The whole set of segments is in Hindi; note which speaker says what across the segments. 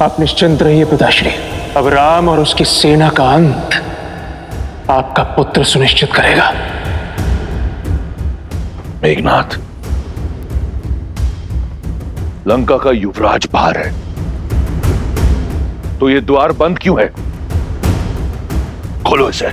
Speaker 1: आप निश्चिंत रहिए पिताश्री, अब राम और उसकी सेना का अंत आपका पुत्र सुनिश्चित करेगा।
Speaker 2: मेघनाथ, लंका का युवराज बाहर है, तो ये द्वार बंद क्यों है? खोलो इसे।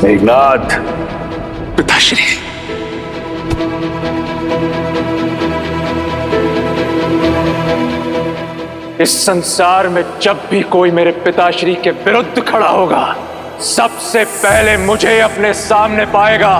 Speaker 2: मेघनाथ।
Speaker 1: पिताश्री, इस संसार में जब भी कोई मेरे पिताश्री के विरुद्ध खड़ा होगा, सबसे पहले मुझे अपने सामने पाएगा।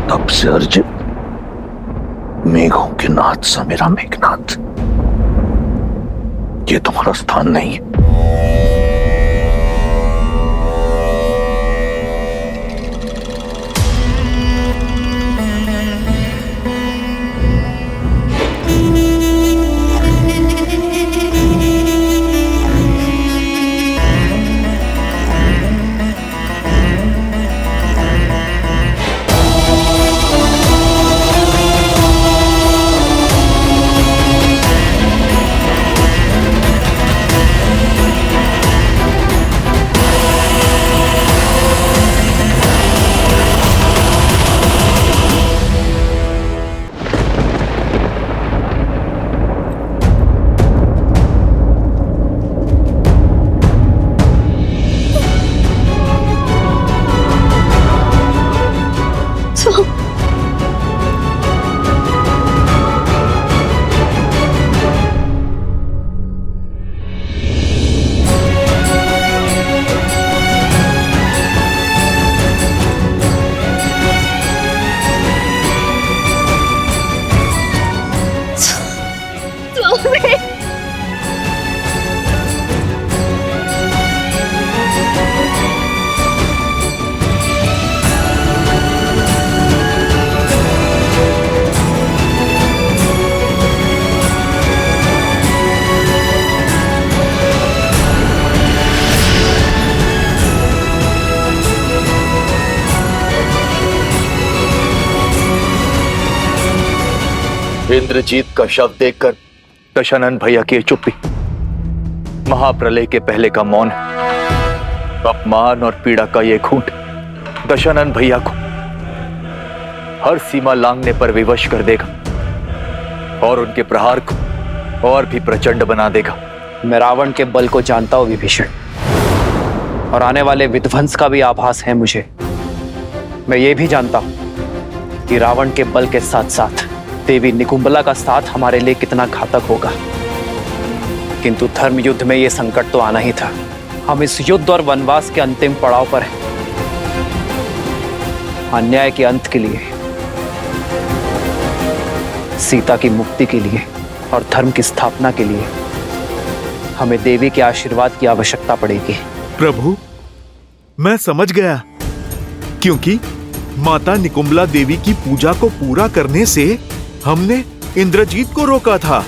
Speaker 2: तब से अर्जुन, मेघों के नाथ सा मेरा मेघनाथ, ये तुम्हारा स्थान नहीं है। इंद्रजीत का शव देखकर दशानन भैया की चुप्पी, महाप्रलय के पहले का मौन, अपमान और पीड़ा का ये घूंट दशानन भैया को हर सीमा लांघने पर विवश कर देगा और उनके प्रहार को और भी प्रचंड बना देगा।
Speaker 3: मैं रावण के बल को जानता हूं विभीषण, और आने वाले विध्वंस का भी आभास है मुझे। मैं ये भी जानता हूं कि रावण के बल के साथ साथ देवी निकुंबला का साथ हमारे लिए कितना घातक होगा, किंतु धर्म युद्ध में यह संकट तो आना ही था। हम इस युद्ध और वनवास के अंतिम पड़ाव पर हैं। अन्याय के अंत के लिए, सीता की मुक्ति के लिए और धर्म की स्थापना के लिए हमें देवी के आशीर्वाद की आवश्यकता पड़ेगी।
Speaker 4: प्रभु, मैं समझ गया, क्योंकि माता निकुंबला देवी की पूजा को पूरा करने से हमने इंद्रजीत को रोका था,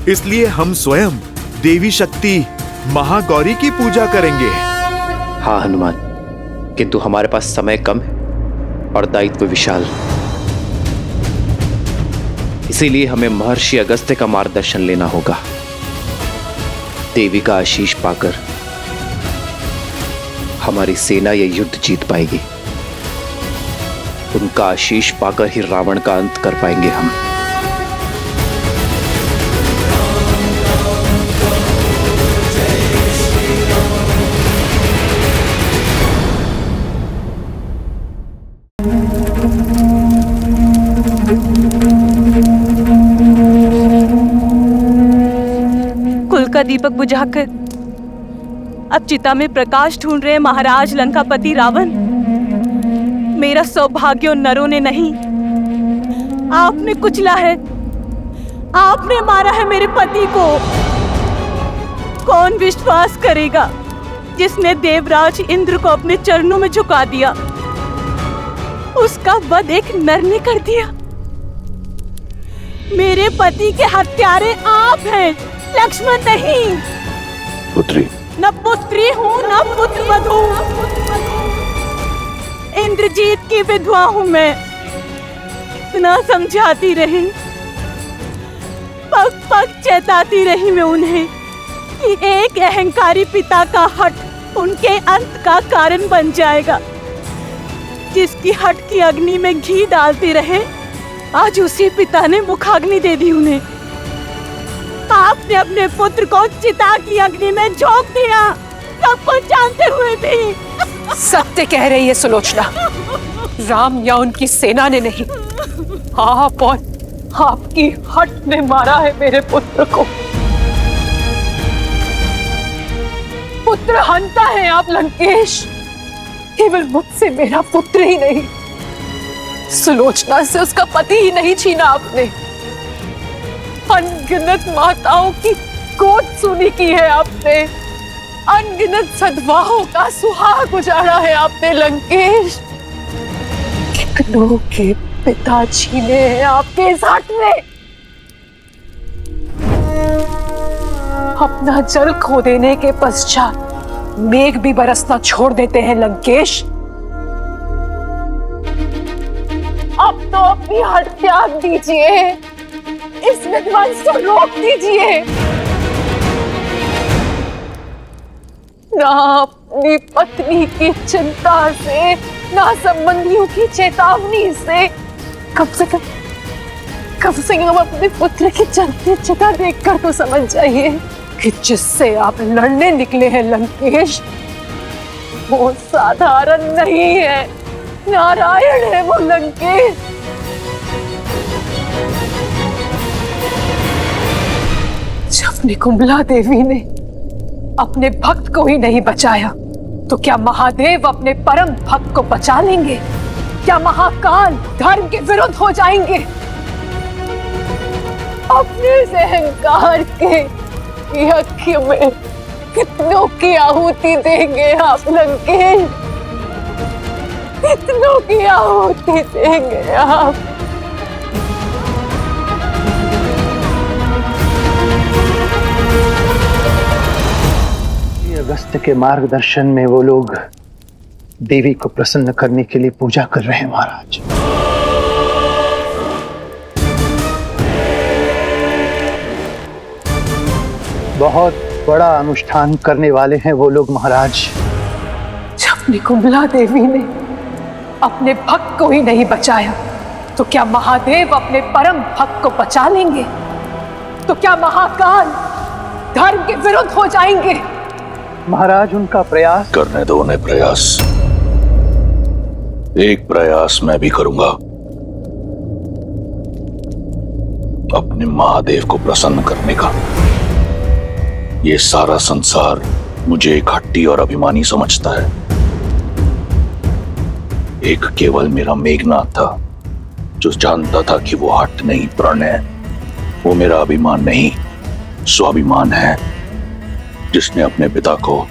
Speaker 4: इसलिए हम स्वयं देवी शक्ति महागौरी की पूजा करेंगे।
Speaker 3: हाँ हनुमान, किंतु हमारे पास समय कम है और दायित्व विशाल। इसीलिए हमें महर्षि अगस्त्य का मार्गदर्शन लेना होगा। देवी का आशीष पाकर हमारी सेना यह युद्ध जीत पाएगी। उनका आशीष पाकर ही रावण का अंत कर पाएंगे हम।
Speaker 5: कुल का दीपक बुझाकर अब चिता में प्रकाश ढूंढ रहे महाराज लंकापति रावण। मेरा सौभाग्य उन नरों ने नहीं, आपने कुचला है, आपने मारा है मेरे पति को। कौन विश्वास करेगा जिसने देवराज इंद्र को अपने चरणों में झुका दिया, उसका वध एक नर ने कर दिया। मेरे पति के हत्यारे आप हैं, लक्ष्मण नहीं।
Speaker 2: पुत्री,
Speaker 5: न पुत्री हूँ न पुत्र वधू, इंद्रजीत की विधवा हूँ मैं। इतना समझाती रही, पग पग चेताती रही मैं उन्हें कि एक अहंकारी पिता का हठ उनके अंत का कारण बन जाएगा। जिसकी हठ की अग्नि में घी डालते रहे, आज उसी पिता ने मुखाग्नि दे दी उन्हें। आपने अपने पुत्र को चिता की अग्नि में झोंक दिया, सब कुछ जानते हुए भी।
Speaker 6: सत्य कह रही है सुलोचना, राम या उनकी सेना ने नहीं, आप और आपकी हट ने मारा है मेरे पुत्र को। पुत्र हंता है आप लंकेश, केवल मुझसे मेरा पुत्र ही नहीं, सुलोचना से उसका पति ही नहीं छीना आपने। अनगिनत माताओं की गोद सुनी की है आपने, अनगिनत सद्भावों का सुहाग उजाड़ा है आपने लंकेश। कितनों के पिता छीने हैं आपके इस हट ने। अपना जल खो देने के पश्चात मेघ भी बरसना छोड़ देते हैं लंकेश। अब तो अपनी हट त्याग दीजिए, इस विध्वंस को रोक दीजिए। ना अपनी पत्नी की चिंता से, ना संबंधियों की चेतावनी से, कम से कम अपने पुत्र की चलती चिता देखकर तो समझ जाइए कि जिससे आप लड़ने निकले हैं लंकेश, वो साधारण नहीं है, नारायण है वो लंकेश। जब निकुंभला देवी ने अपने भक्त को ही नहीं बचाया, तो क्या महादेव अपने परम भक्त को बचा लेंगे? क्या महाकाल धर्म के विरुद्ध हो जाएंगे? अपने इस अहंकार के यज्ञ में कितनों की आहुति देंगे आप लंकेश? कितनों की आहुति देंगे आप?
Speaker 7: अगस्त्य के मार्गदर्शन में वो लोग देवी को प्रसन्न करने के लिए पूजा कर रहे हैं महाराज। बहुत बड़ा अनुष्ठान करने वाले हैं वो लोग महाराज।
Speaker 6: जब निकुंभला देवी ने अपने भक्त को ही नहीं बचाया, तो क्या महादेव अपने परम भक्त को बचा लेंगे? तो क्या महाकाल धर्म के विरुद्ध हो जाएंगे?
Speaker 7: महाराज उनका प्रयास
Speaker 2: करने दो उन्हें प्रयास। एक प्रयास मैं भी करूंगा, अपने महादेव को प्रसन्न करने का। ये सारा संसार मुझे एक हट्टी और अभिमानी समझता है। एक केवल मेरा मेघनाथ था जो जानता था कि वो हट नहीं प्रण है। वो मेरा अभिमान नहीं, स्वाभिमान है, जिसने अपने पिता को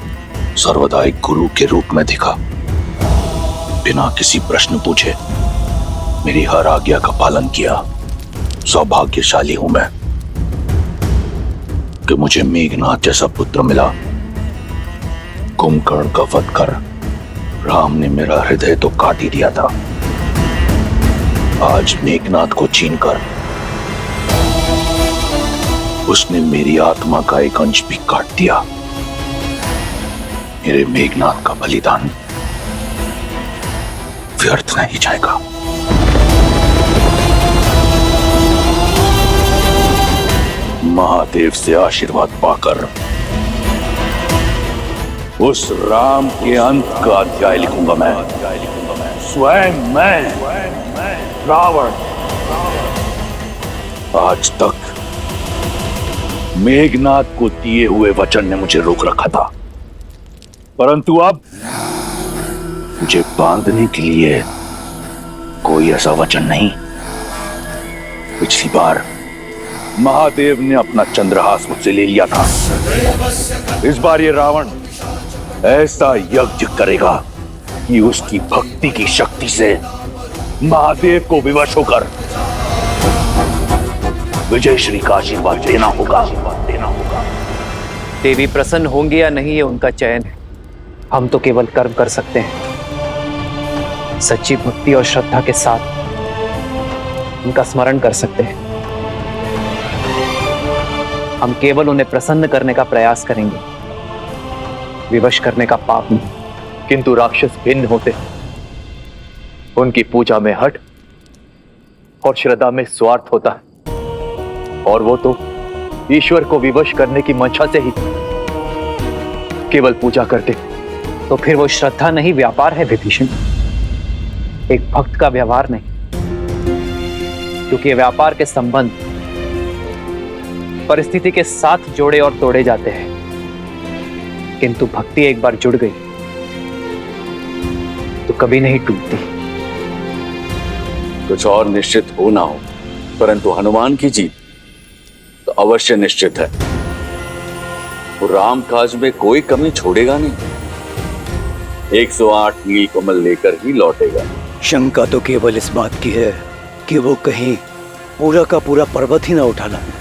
Speaker 2: सर्वदा एक गुरु के रूप में देखा। बिना किसी प्रश्न पूछे मेरी हर आज्ञा का पालन किया। सौभाग्यशाली हूं मैं कि मुझे मेघनाथ जैसा पुत्र मिला। कुंभकर्ण का वध कर राम ने मेरा हृदय तो काट ही दिया था, आज मेघनाद को छीनकर उसने मेरी आत्मा का एक अंश भी काट दिया। मेरे मेघनाद का बलिदान व्यर्थ नहीं जाएगा। महादेव से आशीर्वाद पाकर उस राम के अंत का अध्याय लिखूंगा मैं, स्वयं मैं रावण। आज तक मेघनाद को दिए हुए वचन ने मुझे रोक रखा था, परंतु अब मुझे बांधने के लिए कोई ऐसा वचन नहीं। पिछली बार महादेव ने अपना चंद्रहास मुझसे ले लिया था, इस बार ये रावण ऐसा यज्ञ करेगा कि उसकी भक्ति की शक्ति से महादेव को विवश होकर विजय श्री का आशीर्वाद देना होगा।
Speaker 3: देवी प्रसन्न होंगी या नहीं ये उनका चयन है, हम तो केवल कर्म कर सकते हैं। सच्ची भक्ति और श्रद्धा के साथ उनका स्मरण कर सकते हैं। हम केवल उन्हें प्रसन्न करने का प्रयास करेंगे, विवश करने का पाप नहीं।
Speaker 2: किंतु राक्षस भिन्न होते, उनकी पूजा में हठ और श्रद्धा में स्वार्थ होता है, और वो तो ईश्वर को विवश करने की मंशा से ही केवल पूजा करते।
Speaker 3: तो फिर वो श्रद्धा नहीं, व्यापार है विभीषण, एक भक्त का व्यवहार नहीं। क्योंकि व्यापार के संबंध परिस्थिति के साथ जोड़े और तोड़े जाते हैं, किंतु भक्ति एक बार जुड़ गई तो कभी नहीं टूटती।
Speaker 8: कुछ और निश्चित हो ना हो, परंतु हनुमान की जीत तो अवश्य निश्चित है। वो राम काज में कोई कमी छोड़ेगा नहीं, 108 नील कमल लेकर ही लौटेगा।
Speaker 9: शंका तो केवल इस बात की है कि वो कहीं पूरा का पूरा पर्वत ही ना उठा लाए।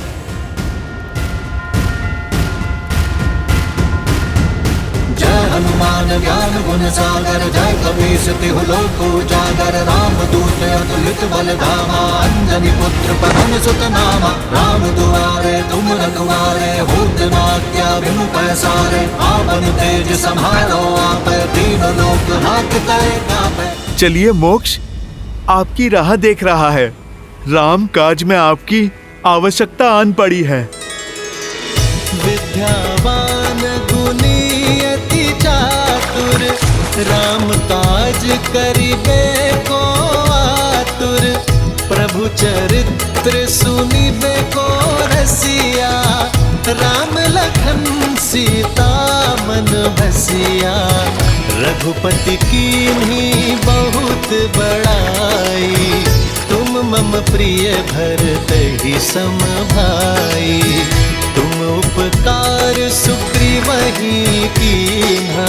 Speaker 10: हनुमान ज्ञान गुण सागर, जय कपीस तिहु लोक उजागर। राम दूत अतुलित बल धामा, अंजनी पुत्र पवन सुत नामा। राम दुआरे तुम रखवारे, होत न आज्ञा बिनु पैसारे। आपन तेज सम्हारो आपै, तीनों लोक हांकते कांपै।
Speaker 4: चलिए मोक्ष आपकी राह देख रहा है। राम काज में आपकी आवश्यकता आन पड़ी है।
Speaker 10: विद्यावान गुणी अति चातुर, राम काज करिबे को आतुर। प्रभु चरित्र सुनिबे को रसिया, राम लखन सीता मन बसिया। रघुपति कीन्ही बहुत बड़ाई, तुम मम प्रिय भरतहि सम भाई। तुम उपकार सुग्रीवहि कीन्हा,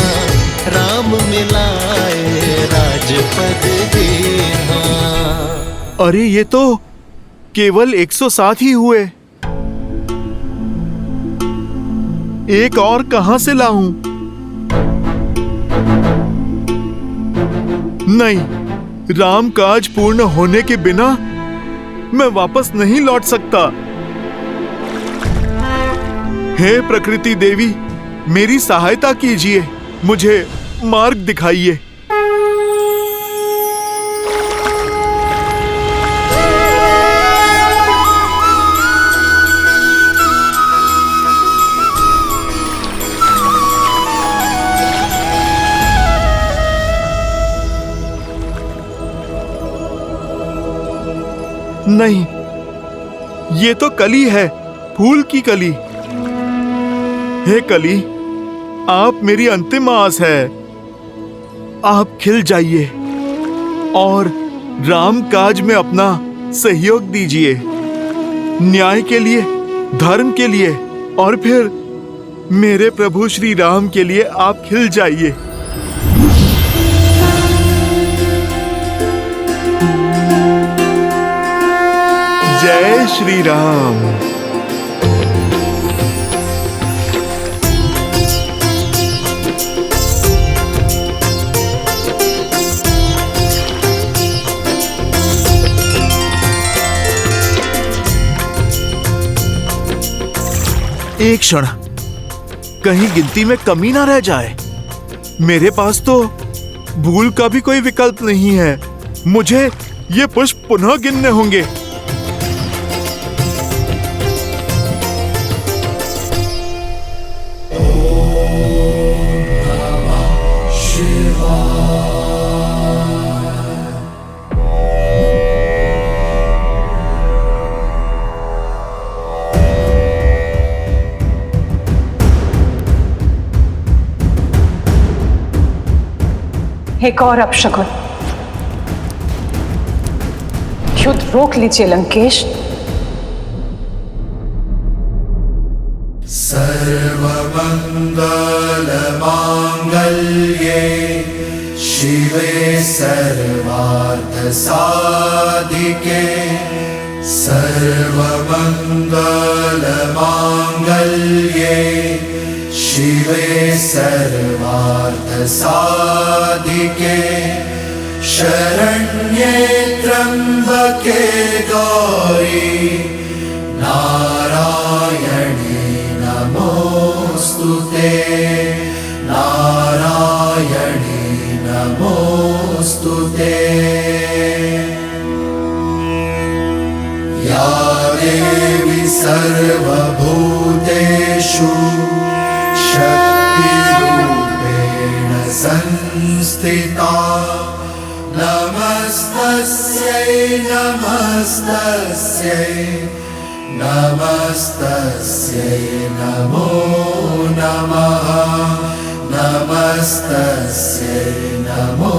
Speaker 10: राम मिलाए राजपद दीन्हा।
Speaker 4: अरे ये तो केवल 107 ही हुए, एक और कहां से लाऊं? नहीं, राम काज पूर्ण होने के बिना मैं वापस नहीं लौट सकता। हे प्रकृति देवी, मेरी सहायता कीजिए, मुझे मार्ग दिखाइए। नहीं, ये तो कली है, फूल की कली। हे कली, आप मेरी अंतिम आस है। आप खिल जाइए और राम काज में अपना सहयोग दीजिए, न्याय के लिए, धर्म के लिए, और फिर मेरे प्रभु श्री राम के लिए आप खिल जाइए। जय श्री राम। एक क्षण, कहीं गिनती में कमी ना रह जाए। मेरे पास तो भूल का भी कोई विकल्प नहीं है। मुझे ये पुष्प पुनः गिनने होंगे।
Speaker 6: एक और अपशकुन। युद्ध रोक लीजिए लंकेश।
Speaker 10: सर्वमंगलमांगल्ये शिवे सर्वार्थसाधिके सर्वमंगलमांगल्ये शिवे सर्वार्थसाधिके शरण्ये त्र्यंबके गौरी नारायणी नमोस्तुते नारायणी नमोस्तुते या देवी सर्वभूतेषु शक्तिरूपेण संस्थिता नमस्तस्यै नमस्तस्यै नमस्तस्यै नमो नमः नमस्तस्यै नमो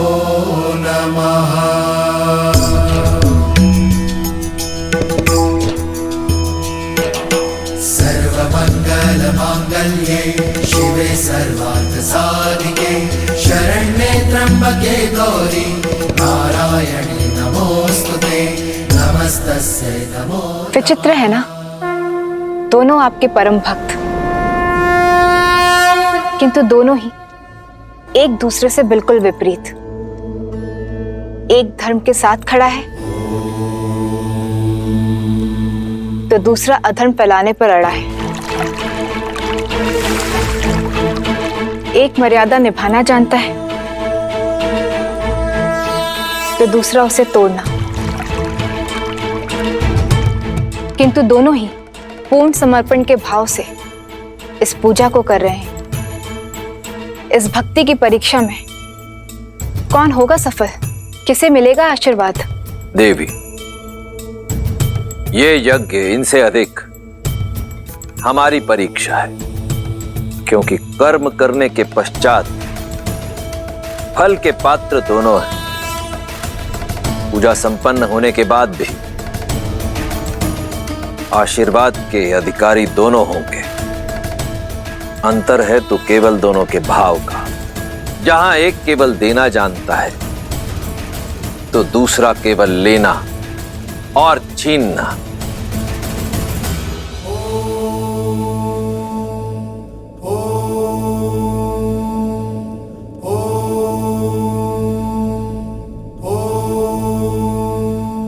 Speaker 10: नमः। सर्वमंगलमांगल्ये शिवे सर्वार्थसाधिके शरण्ये त्र्यंबके गौरी नारायणी नमोस्तुते नमस्तस्यै नमो।
Speaker 6: विचित्र है ना, दोनों आपके परम भक्त, किंतु दोनों ही एक दूसरे से बिल्कुल विपरीत। एक धर्म के साथ खड़ा है तो दूसरा अधर्म फैलाने पर अड़ा है। एक मर्यादा निभाना जानता है तो दूसरा उसे तोड़ना। किंतु दोनों ही पूर्ण समर्पण के भाव से इस पूजा को कर रहे हैं। इस भक्ति की परीक्षा में कौन होगा सफल, किसे मिलेगा आशीर्वाद?
Speaker 11: देवी, ये यज्ञ इनसे अधिक हमारी परीक्षा है, क्योंकि कर्म करने के पश्चात फल के पात्र दोनों हैं। पूजा संपन्न होने के बाद भी आशीर्वाद के अधिकारी दोनों होंगे। अंतर है तो केवल दोनों के भाव का। जहां एक केवल देना जानता है तो दूसरा केवल लेना और छीनना।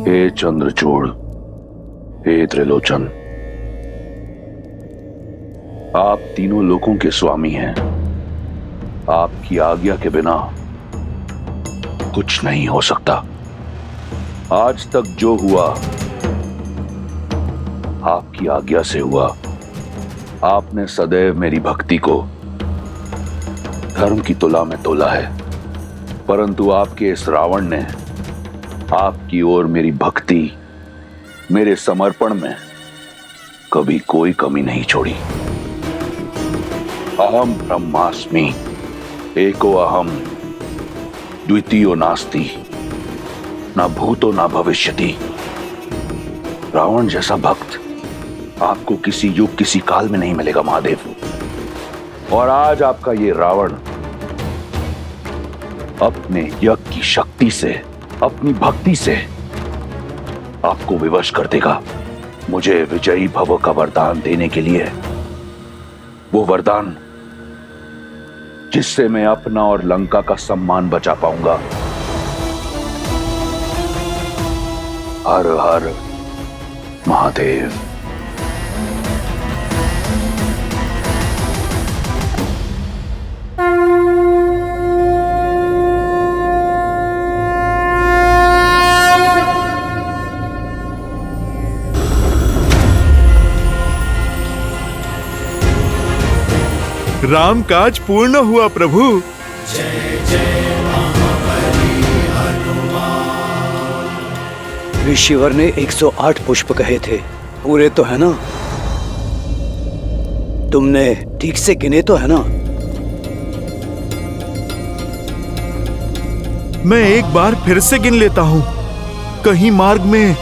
Speaker 8: हे चंद्रचूड़, हे त्रिलोचन, आप तीनों लोकों के स्वामी हैं। आपकी आज्ञा के बिना कुछ नहीं हो सकता। आज तक जो हुआ आपकी आज्ञा से हुआ। आपने सदैव मेरी भक्ति को धर्म की तुला में तोला है, परंतु आपके इस रावण ने आपकी ओर मेरी भक्ति, मेरे समर्पण में कभी कोई कमी नहीं छोड़ी। अहम ब्रह्मास्मि एको अहम द्वितीयो नास्ति न भूतो न भविष्यति। रावण जैसा भक्त आपको किसी युग किसी काल में नहीं मिलेगा महादेव। और आज आपका ये रावण अपने यज्ञ की शक्ति से, अपनी भक्ति से आपको विवश कर देगा। मुझे विजयी भव का वरदान देने के लिए, वो वरदान जिससे मैं अपना और लंका का सम्मान बचा पाऊंगा। हर हर महादेव।
Speaker 4: राम काज पूर्ण हुआ प्रभु।
Speaker 9: ऋषिवर ने 108 पुष्प कहे थे, पूरे तो है ना? तुमने ठीक से गिने तो है ना?
Speaker 4: मैं एक बार फिर से गिन लेता हूँ। कहीं मार्ग में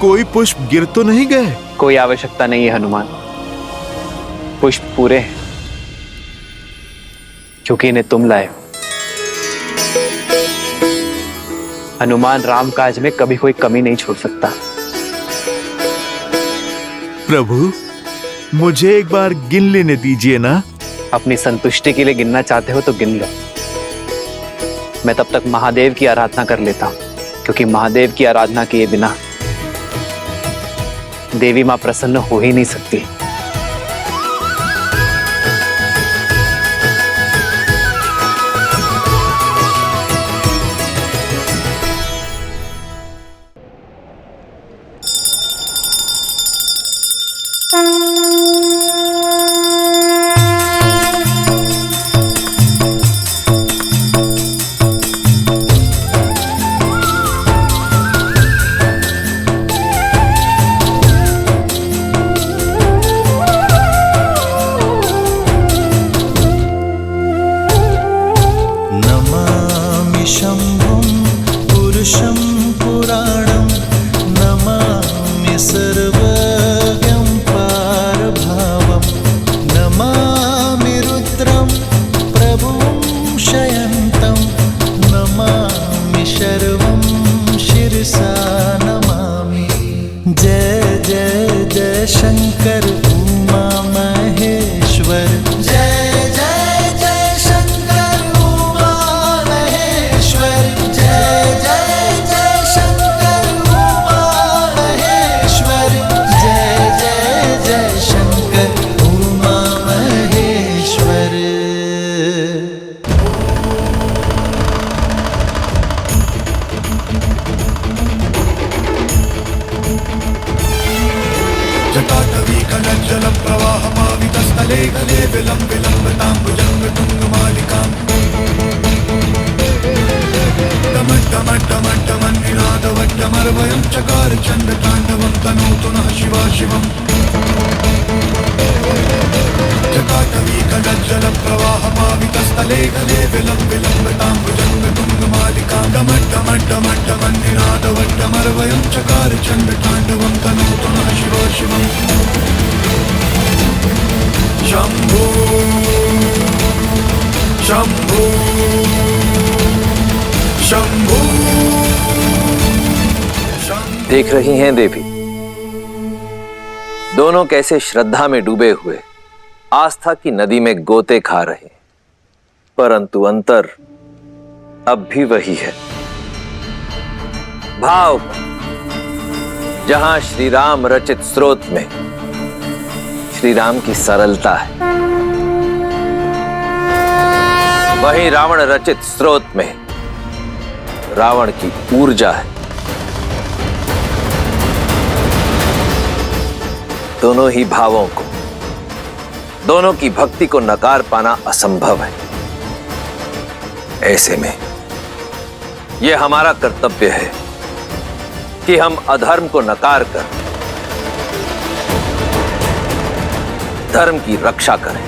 Speaker 4: कोई पुष्प गिर तो नहीं गए?
Speaker 3: कोई आवश्यकता नहीं है हनुमान, पुष्प पूरे हैं क्योंकि इन्हें तुम लाए हो। हनुमान राम काज में कभी कोई कमी नहीं छोड़ सकता।
Speaker 4: प्रभु, मुझे एक बार गिन लेने दीजिए ना।
Speaker 3: अपनी संतुष्टि के लिए गिनना चाहते हो तो गिन लो। मैं तब तक महादेव की आराधना कर लेता हूं, क्योंकि महादेव की आराधना किए बिना देवी मां प्रसन्न हो ही नहीं सकती।
Speaker 11: देख रही हैं देवी, दोनों कैसे श्रद्धा में डूबे हुए आस्था की नदी में गोते खा रहे हैं, परंतु अंतर अब भी वही है। भाव जहां श्री राम रचित स्रोत में श्री राम की सरलता है, वहीं रावण रचित स्रोत में रावण की ऊर्जा है। दोनों ही भावों को, दोनों की भक्ति को नकार पाना असंभव है। ऐसे में यह हमारा कर्तव्य है कि हम अधर्म को नकार कर धर्म की रक्षा करें।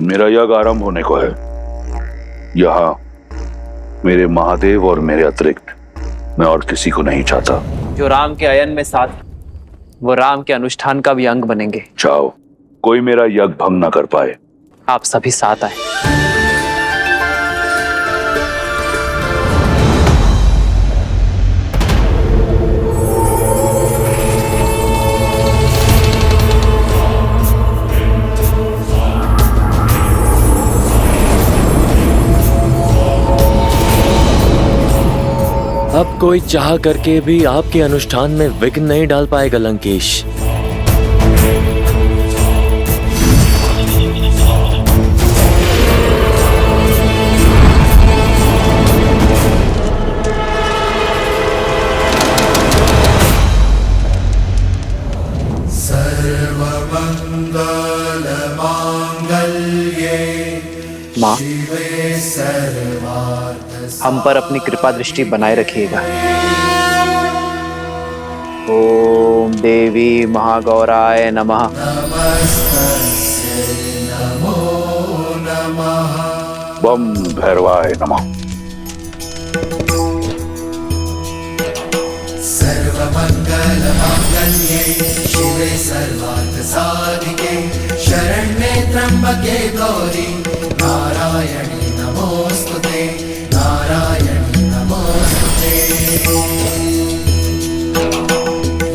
Speaker 12: मेरा यज्ञ आरंभ होने को है। यहाँ मेरे महादेव और मेरे अतिरिक्त मैं और किसी को नहीं चाहता।
Speaker 3: जो राम के अयन में साथ, वो राम के अनुष्ठान का भी अंग बनेंगे।
Speaker 12: चाहो कोई मेरा यज्ञ भंग न कर पाए।
Speaker 3: आप सभी साथ आए।
Speaker 13: कोई चाह करके भी आपके अनुष्ठान में विघ्न नहीं डाल पाएगा लंकेश।
Speaker 3: माँ, हम पर अपनी कृपा दृष्टि बनाए रखिएगा। ओम देवी महागौराय नमः।
Speaker 12: बम भैरवाय नमः।
Speaker 10: सर्वमंगल मांगल्ये शिवे सर्वार्थ साधिके शरण्ये त्र्यंबके गौरी नारायणी नमोस्तुते नारायणी नमोस्तुते।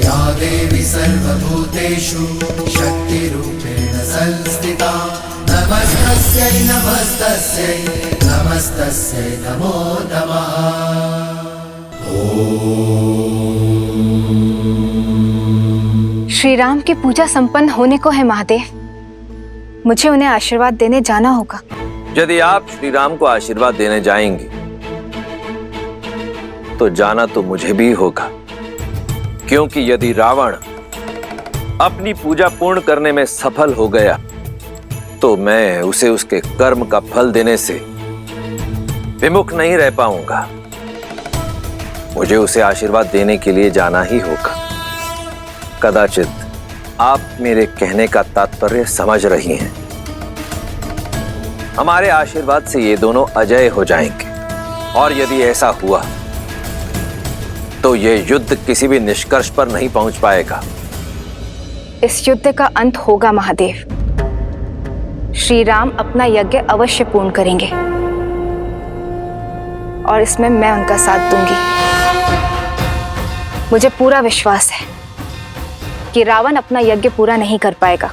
Speaker 10: या देवी सर्वभूतेषु शक्तिरूपेण संस्थिता नमस्तस्यै नमस्तस्यै नमस्तस्यै नमो नमः।
Speaker 14: श्री राम की पूजा संपन्न होने को है महादेव, मुझे उन्हें आशीर्वाद देने जाना होगा।
Speaker 11: यदि आप श्री राम को आशीर्वाद देने जाएंगी तो जाना तो मुझे भी होगा, क्योंकि यदि रावण अपनी पूजा पूर्ण करने में सफल हो गया तो मैं उसे उसके कर्म का फल देने से विमुख नहीं रह पाऊंगा। मुझे उसे आशीर्वाद देने के लिए जाना ही होगा। कदाचित आप मेरे कहने का तात्पर्य समझ रही हैं। हमारे आशीर्वाद से ये दोनों अजय हो जाएंगे, और यदि ऐसा हुआ तो ये युद्ध किसी भी निष्कर्ष पर नहीं पहुंच पाएगा।
Speaker 14: इस युद्ध का अंत होगा महादेव। श्री राम अपना यज्ञ अवश्य पूर्ण करेंगे और इसमें मैं उनका साथ दूंगी। मुझे पूरा विश्वास है कि रावण अपना यज्ञ पूरा नहीं कर पाएगा,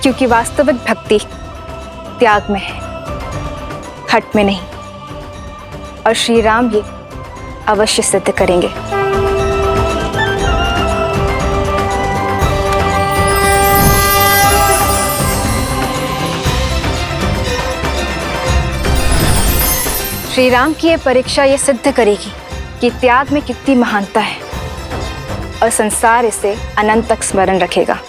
Speaker 14: क्योंकि वास्तविक भक्ति त्याग में है, हठ में नहीं। और श्री राम ये अवश्य सिद्ध करेंगे। श्री राम की ये परीक्षा ये सिद्ध करेगी कि त्याग में कितनी महानता है, और संसार इसे अनंत तक स्मरण रखेगा।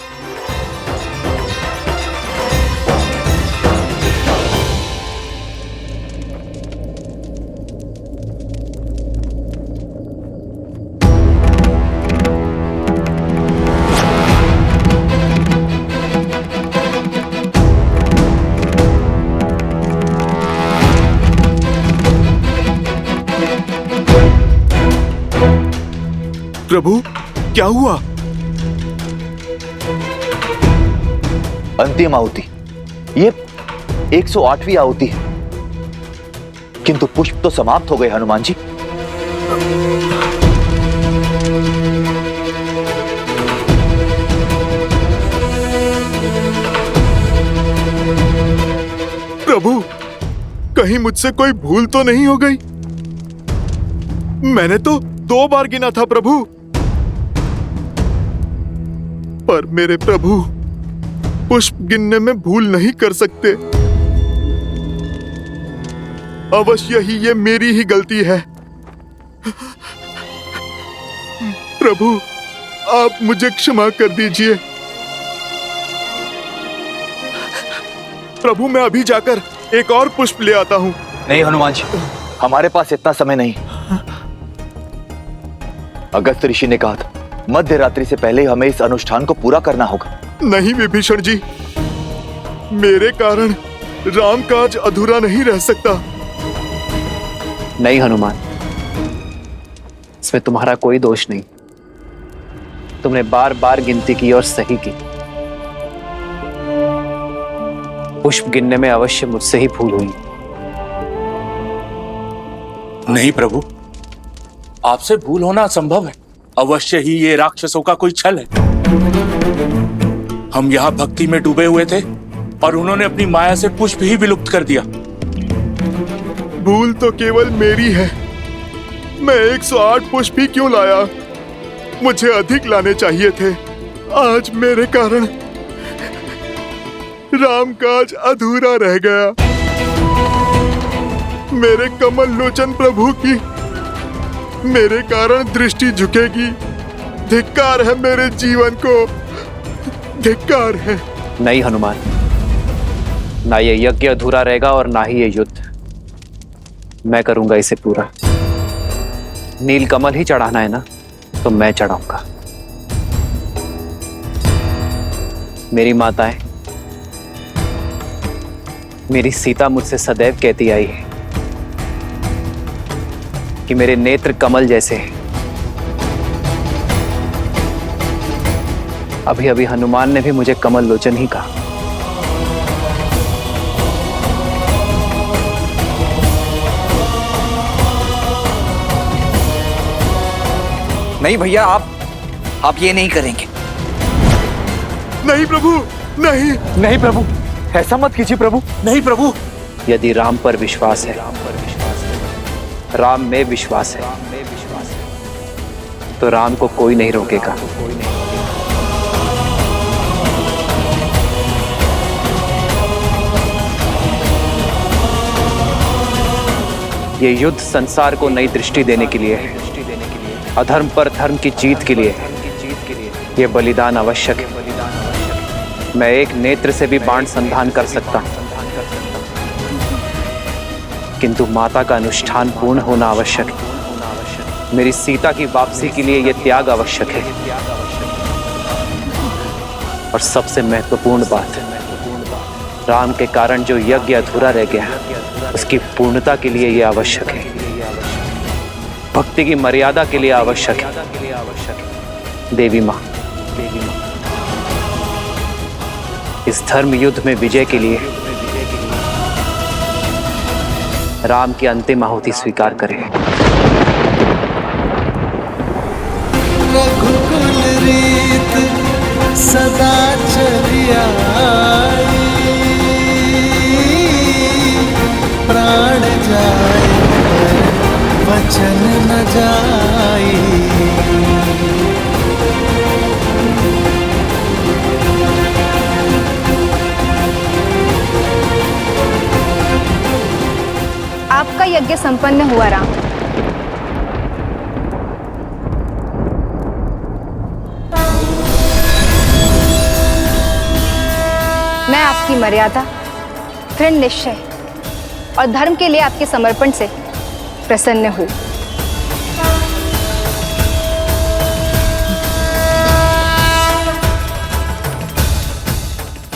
Speaker 4: प्रभु, क्या हुआ?
Speaker 2: अंतिम आहुति, ये 108वीं आहुति है, किंतु पुष्प तो समाप्त हो गए हनुमान जी।
Speaker 4: प्रभु, कहीं मुझसे कोई भूल तो नहीं हो गई? मैंने तो 2 बार गिना था प्रभु। पर मेरे प्रभु पुष्प गिनने में भूल नहीं कर सकते। अवश्य ही ये मेरी ही गलती है। प्रभु, आप मुझे क्षमा कर दीजिए। प्रभु, मैं अभी जाकर एक और पुष्प ले आता हूं।
Speaker 2: नहीं हनुमान जी, हमारे पास इतना समय नहीं। अगस्त्य ऋषि ने कहा था मध्य रात्रि से पहले हमें इस अनुष्ठान को पूरा करना होगा।
Speaker 4: नहीं विभीषण जी, मेरे कारण राम काज अधूरा नहीं रह सकता।
Speaker 3: नहीं हनुमान, इसमें तुम्हारा कोई दोष नहीं। तुमने बार बार गिनती की और सही की। पुष्प गिनने में अवश्य मुझसे ही भूल हुई।
Speaker 1: नहीं प्रभु, आपसे भूल होना असंभव है। अवश्य ही ये राक्षसों का कोई छल है। हम यहाँ भक्ति में डूबे हुए थे और उन्होंने अपनी माया से पुष्प ही विलुप्त कर दिया।
Speaker 4: भूल तो केवल मेरी है, मैं 108 पुष्प ही क्यों लाया? मुझे अधिक लाने चाहिए थे। आज मेरे कारण राम काज अधूरा रह गया। मेरे कमल लोचन प्रभु की मेरे कारण दृष्टि झुकेगी। धिक्कार है मेरे जीवन को, धिक्कार है।
Speaker 3: नहीं हनुमान, ना ये यज्ञ अधूरा रहेगा और ना ही ये युद्ध। मैं करूंगा इसे पूरा। नील कमल ही चढ़ाना है ना, तो मैं चढ़ाऊंगा। मेरी माताएं, मेरी सीता मुझसे सदैव कहती आई है कि मेरे नेत्र कमल जैसे हैं। अभी अभी हनुमान ने भी मुझे कमल लोचन ही कहा।
Speaker 15: नहीं भैया, आप ये नहीं करेंगे।
Speaker 4: नहीं प्रभु, नहीं।
Speaker 3: नहीं प्रभु, ऐसा मत कीजिए प्रभु।
Speaker 15: नहीं प्रभु।
Speaker 3: यदि राम पर विश्वास है, राम में विश्वास है, तो राम को कोई नहीं रोकेगा। ये युद्ध संसार को नई दृष्टि देने के लिए है, अधर्म पर धर्म की जीत के लिए है। ये बलिदान आवश्यक है। मैं एक नेत्र से भी बाण संधान कर सकता हूं, किंतु माता का अनुष्ठान पूर्ण होना आवश्यक है। मेरी सीता की वापसी के लिए यह त्याग आवश्यक है। और सबसे महत्वपूर्ण बात, राम के कारण जो यज्ञ अधूरा रह गया, उसकी पूर्णता के लिए यह आवश्यक है। भक्ति की मर्यादा के लिए आवश्यक है। देवी मां, इस धर्म युद्ध में विजय के लिए राम की अंतिम आहुति स्वीकार करें।
Speaker 10: रघुकुल रीत सदा चली आई, प्राण जाए वचन न जाई।
Speaker 14: आपका यज्ञ संपन्न हुआ राम। मैं आपकी मर्यादा, दृढ़ निश्चय और धर्म के लिए आपके समर्पण से प्रसन्न हुई।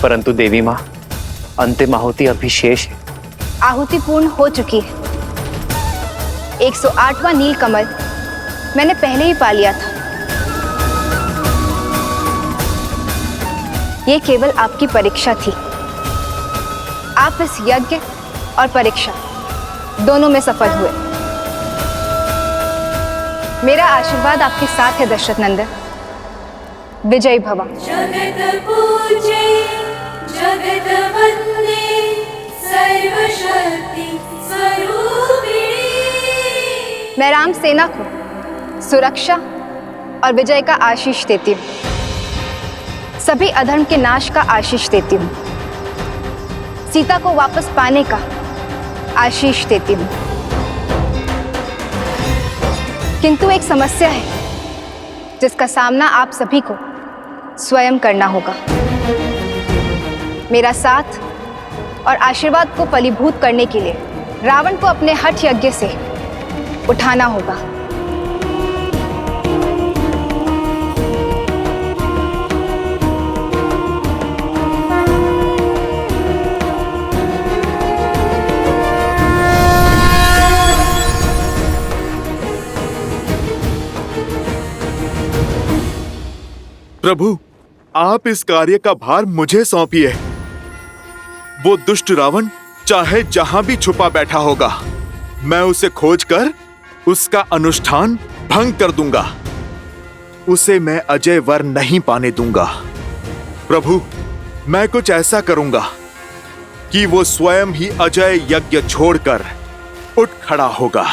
Speaker 3: परंतु देवी मां, अंतिम आहुति अभी शेष है।
Speaker 14: आहुति पूर्ण हो चुकी है। 108वां नील कमल मैंने पहले ही पा लिया था। यह केवल आपकी परीक्षा थी। आप इस यज्ञ और परीक्षा दोनों में सफल हुए। मेरा आशीर्वाद आपके साथ है दशरथ नंदन। विजयी भव।
Speaker 16: जगत पूजे जगत वंदे सर्वशक्ति स्वरूपिणी।
Speaker 14: मैं राम सेना को सुरक्षा और विजय का आशीष देती हूँ। सभी अधर्म के नाश का आशीष देती हूँ। सीता को वापस पाने का आशीष देती हूँ। किंतु एक समस्या है जिसका सामना आप सभी को स्वयं करना होगा। मेरा साथ और आशीर्वाद को फलीभूत करने के लिए रावण को अपने हठ यज्ञ से उठाना होगा।
Speaker 4: प्रभु, आप इस कार्य का भार मुझे सौंपिए। वो दुष्ट रावण चाहे जहां भी छुपा बैठा होगा, मैं उसे खोजकर उसका अनुष्ठान भंग कर दूंगा। उसे मैं अजय वर नहीं पाने दूंगा। प्रभु, मैं कुछ ऐसा करूंगा कि वो स्वयं ही अजय यज्ञ छोड़कर उठ खड़ा होगा।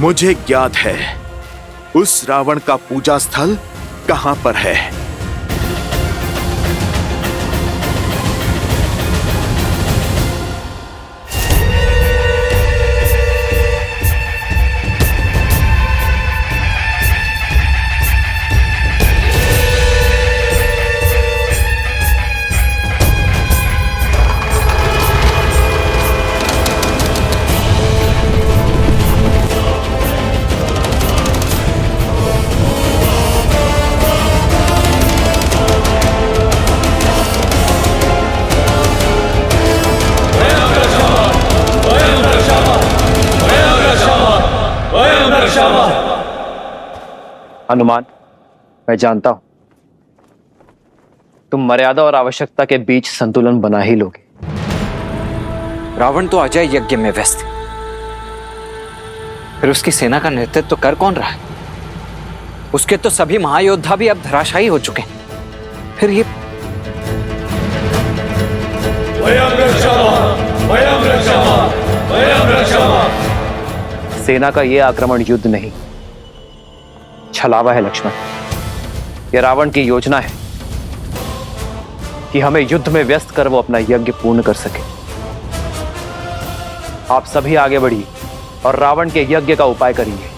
Speaker 4: मुझे ज्ञात है उस रावण का पूजा स्थल कहां पर है।
Speaker 3: हनुमान, मैं जानता हूं तुम मर्यादा और आवश्यकता के बीच संतुलन बना ही लोगे।
Speaker 15: रावण तो अजय यज्ञ में व्यस्त है, फिर उसकी सेना का नेतृत्व तो कर कौन रहा है? उसके तो सभी महायोद्धा भी अब धराशायी हो चुके हैं। फिर ये
Speaker 3: सेना का यह आक्रमण युद्ध नहीं, छलावा है लक्ष्मण। यह रावण की योजना है कि हमें युद्ध में व्यस्त कर वो अपना यज्ञ पूर्ण कर सके। आप सभी आगे बढ़िए और रावण के यज्ञ का उपाय करिए।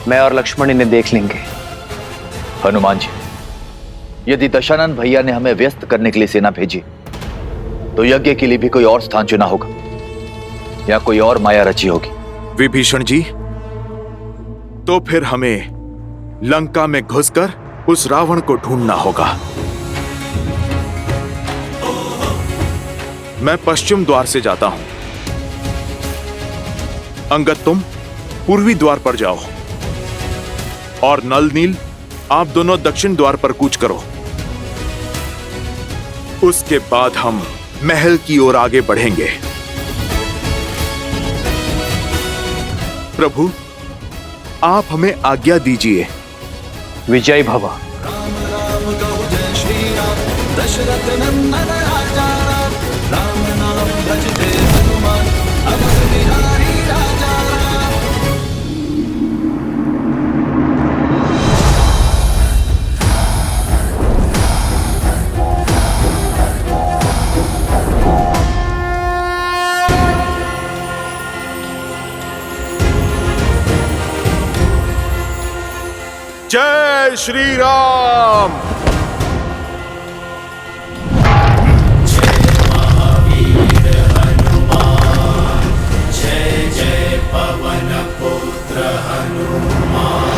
Speaker 3: मैं और लक्ष्मण इन्हें देख लेंगे।
Speaker 2: हनुमान जी, यदि दशानन भैया ने हमें व्यस्त करने के लिए सेना भेजी तो यज्ञ के लिए भी कोई और स्थान चुना होगा या कोई और माया रची होगी।
Speaker 4: विभीषण जी, तो फिर हमें लंका में घुसकर उस रावण को ढूंढना होगा। मैं पश्चिम द्वार से जाता हूं। अंगद, तुम पूर्वी द्वार पर जाओ और नल नील, आप दोनों दक्षिण द्वार पर कूच करो। उसके बाद हम महल की ओर आगे बढ़ेंगे। प्रभु, आप हमें आज्ञा दीजिए।
Speaker 3: विजय भव।
Speaker 10: दशरथ नंदन राजा राम नाम भजते हनुमान अवध बिहारी राजा।
Speaker 4: जय श्री राम।
Speaker 10: जय जय पवन पुत्र हनुमान।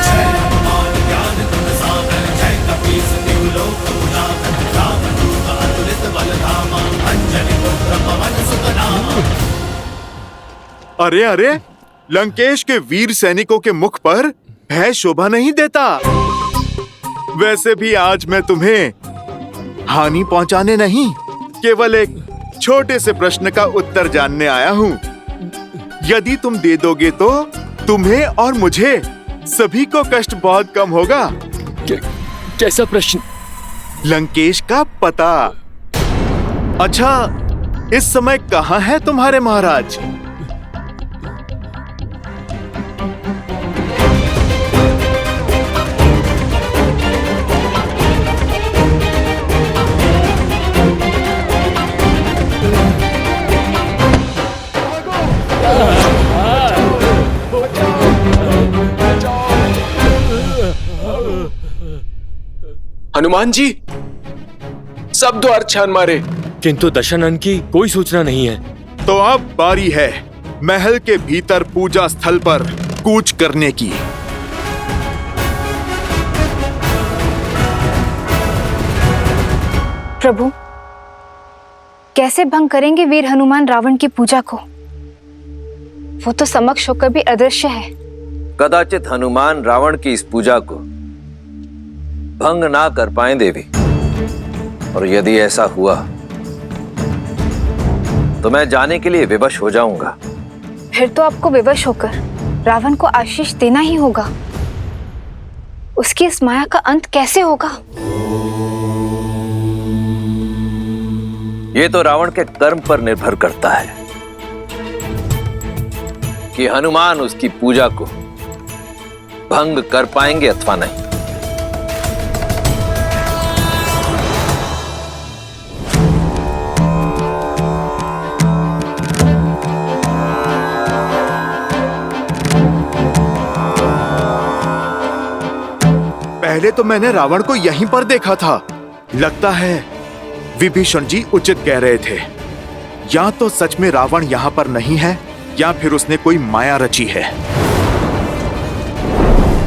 Speaker 10: जय हनुमान ज्ञान गुण सागर जय कपीस तिहु लोक उजागर रामदूत अतुलित बल धामा अंजनी पुत्र पवन सुत नामा।
Speaker 4: अरे अरे, लंकेश के वीर सैनिकों के मुख पर भय शोभा नहीं देता। वैसे भी आज मैं तुम्हें हानि पहुंचाने नहीं, केवल एक छोटे से प्रश्न का उत्तर जानने आया हूं। यदि तुम दे दोगे तो तुम्हें और मुझे सभी को कष्ट बहुत कम होगा।
Speaker 13: कैसा प्रश्न?
Speaker 4: लंकेश का पता। अच्छा, इस समय कहां है तुम्हारे महाराज?
Speaker 1: हनुमान जी, सब द्वार छान मारे,
Speaker 13: किंतु दशानन की कोई सूचना नहीं है।
Speaker 4: तो अब बारी है महल के भीतर पूजा स्थल पर कूच करने की।
Speaker 14: प्रभु, कैसे भंग करेंगे वीर हनुमान रावण की पूजा को? वो तो समक्ष होकर भी अदृश्य है।
Speaker 11: कदाचित हनुमान रावण की इस पूजा को भंग ना कर पाए देवी, और यदि ऐसा हुआ तो मैं जाने के लिए विवश हो जाऊंगा।
Speaker 14: फिर तो आपको विवश होकर रावण को आशीष देना ही होगा। उसकी इस माया का अंत कैसे होगा?
Speaker 11: ये तो रावण के कर्म पर निर्भर करता है कि हनुमान उसकी पूजा को भंग कर पाएंगे अथवा नहीं।
Speaker 4: पहले तो मैंने रावण को यहीं पर देखा था। लगता है विभीषण जी उचित कह रहे थे। या तो सच में रावण यहां पर नहीं है या फिर उसने कोई माया रची है।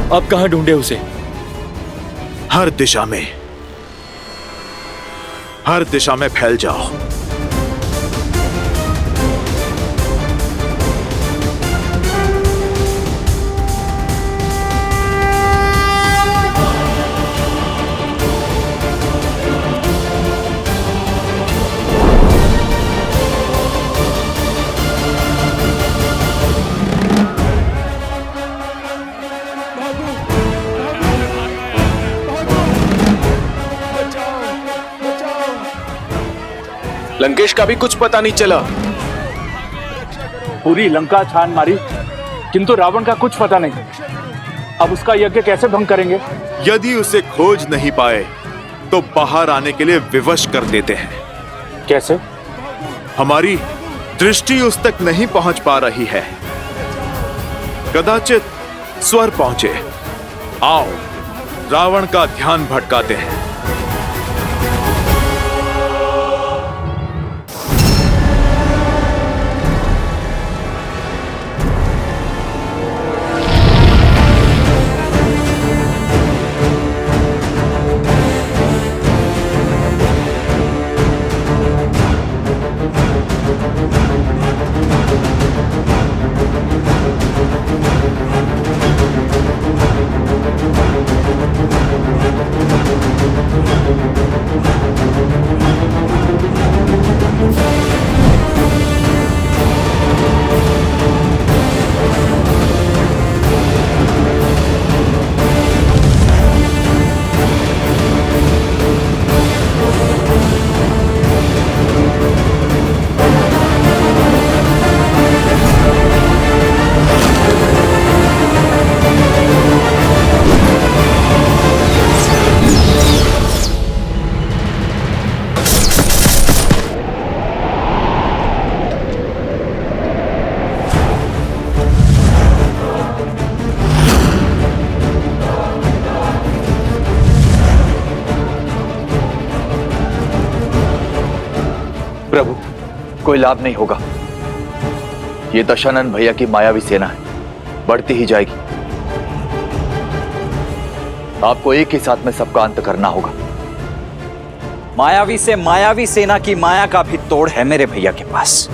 Speaker 13: अब कहां ढूंढे उसे?
Speaker 4: हर दिशा में फैल जाओ।
Speaker 1: लंकेश का भी कुछ पता नहीं चला। पूरी लंका छान मारी किंतु रावण का कुछ पता नहीं। अब उसका यज्ञ कैसे भंग करेंगे?
Speaker 4: यदि उसे खोज नहीं पाए तो बाहर आने के लिए विवश कर देते हैं।
Speaker 1: कैसे?
Speaker 4: हमारी दृष्टि उस तक नहीं पहुंच पा रही है। कदाचित स्वर पहुंचे। आओ रावण का ध्यान भटकाते हैं।
Speaker 2: प्रभु, कोई लाभ नहीं होगा। ये दशानन भैया की मायावी सेना है, बढ़ती ही जाएगी। आपको एक ही साथ में सबका अंत करना होगा।
Speaker 15: मायावी से मायावी सेना की माया का भी तोड़ है मेरे भैया के पास।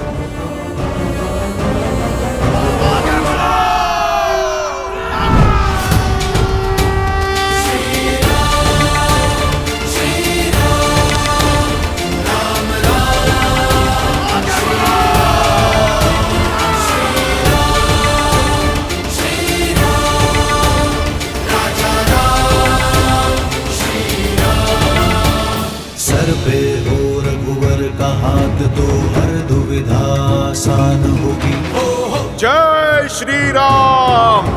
Speaker 10: सर पे हो रघुवर का हाथ तो हर दुविधा आसान होगी।
Speaker 4: जय श्री राम।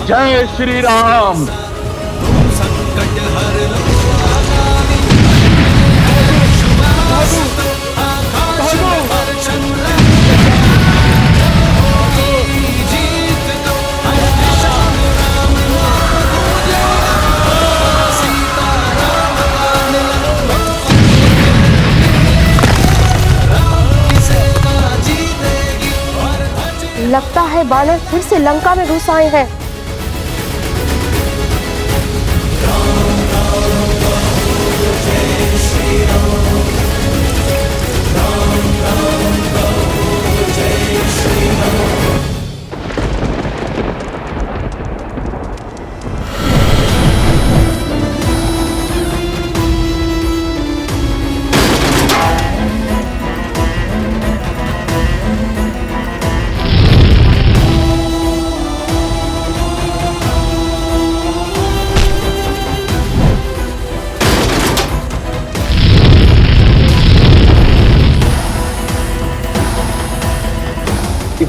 Speaker 12: जय श्री राम।
Speaker 10: संकट हर लो
Speaker 17: लगता है बानर फिर से लंका में घुस आए हैं।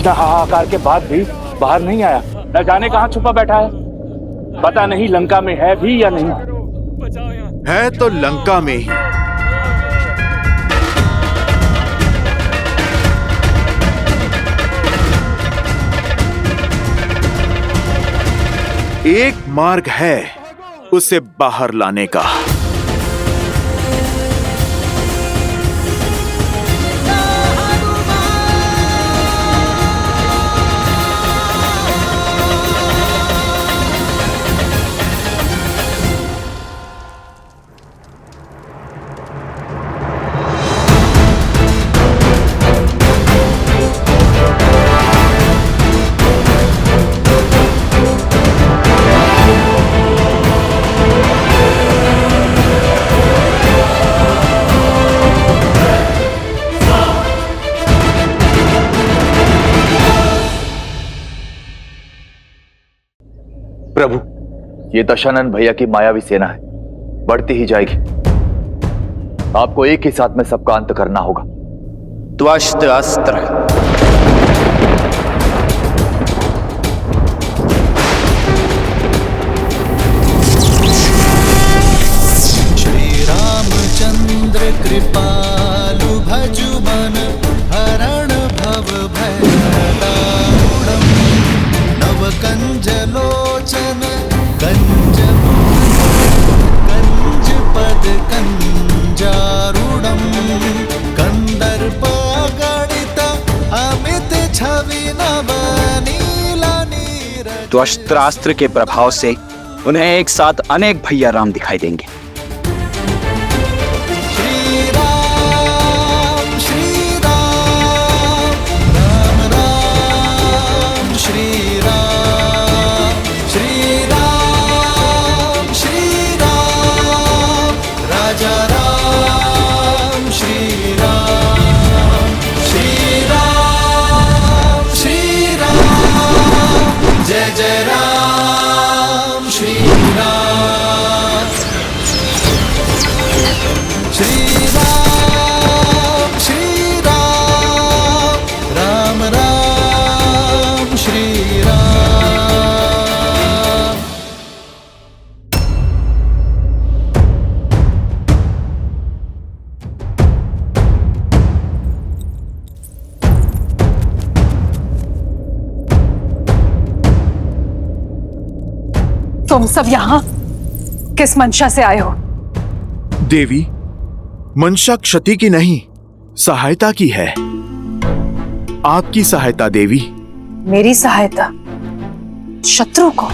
Speaker 12: इतना हाहाकार के बाद भी बाहर नहीं आया। न जाने कहाँ छुपा बैठा है। पता नहीं लंका में है भी या नहीं।
Speaker 4: है तो लंका में ही। एक मार्ग है उसे बाहर लाने का।
Speaker 2: प्रभु, ये दशानन भैया की मायावी सेना है, बढ़ती ही जाएगी। आपको एक ही साथ में सबका अंत करना होगा।
Speaker 3: त्वष्ट्र अस्त्र।
Speaker 10: श्री रामचंद्र कृपालु भजु मन हरण भव भय दारुणम् नव कंज लोचन कंज पद कंजारूढ़म कंदर्प गणित अमित छवि नव नीला नीर।
Speaker 15: त्वष्ट्रास्त्र के प्रभाव से उन्हें एक साथ अनेक भैया राम दिखाई देंगे।
Speaker 6: तुम सब यहाँ किस मंशा से आए हो?
Speaker 4: देवी, मंशा क्षति की नहीं, सहायता की है। आपकी सहायता देवी।
Speaker 6: मेरी सहायता? शत्रु को?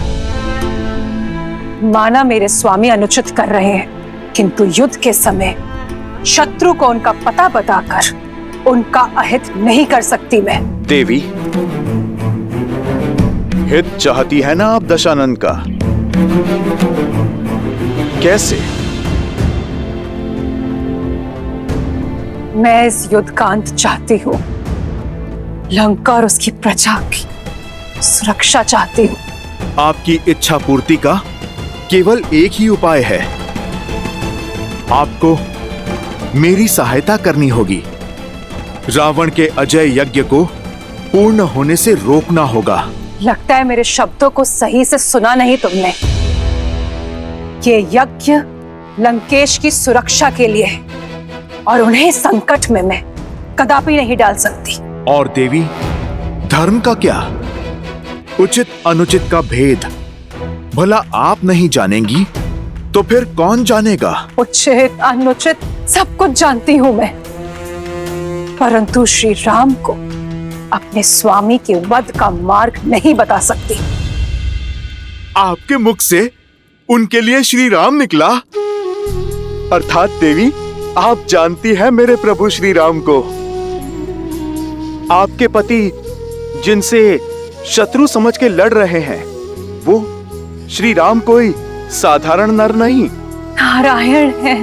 Speaker 6: माना मेरे स्वामी अनुचित कर रहे हैं, किंतु युद्ध के समय शत्रु को उनका पता बताकर उनका अहित नहीं कर सकती मैं।
Speaker 4: देवी, हित चाहती है ना आप दशानन का? कैसे?
Speaker 6: मैं इस युद्ध का अंत चाहती हूँ। लंका और उसकी प्रजा की सुरक्षा चाहती हूँ।
Speaker 4: आपकी इच्छा पूर्ति का केवल एक ही उपाय है। आपको मेरी सहायता करनी होगी। रावण के अजय यज्ञ को पूर्ण होने से रोकना होगा।
Speaker 6: लगता है मेरे शब्दों को सही से सुना नहीं तुमने। ये यज्ञ लंकेश की सुरक्षा के लिए है और उन्हें संकट में मैं कदापि नहीं डाल सकती।
Speaker 4: और देवी, धर्म का क्या? उचित अनुचित का भेद भला आप नहीं जानेंगी तो फिर कौन जानेगा?
Speaker 6: उचित अनुचित सब कुछ जानती हूं मैं, परंतु श्री राम को अपने स्वामी के वध का मार्ग नहीं बता सकती।
Speaker 4: आपके मुख से उनके लिए श्री राम निकला? अर्थात देवी, आप जानती हैं मेरे प्रभु श्री राम को। आपके पति जिनसे शत्रु समझ के लड़ रहे हैं, वो श्री राम कोई साधारण नर नहीं,
Speaker 6: नारायण है,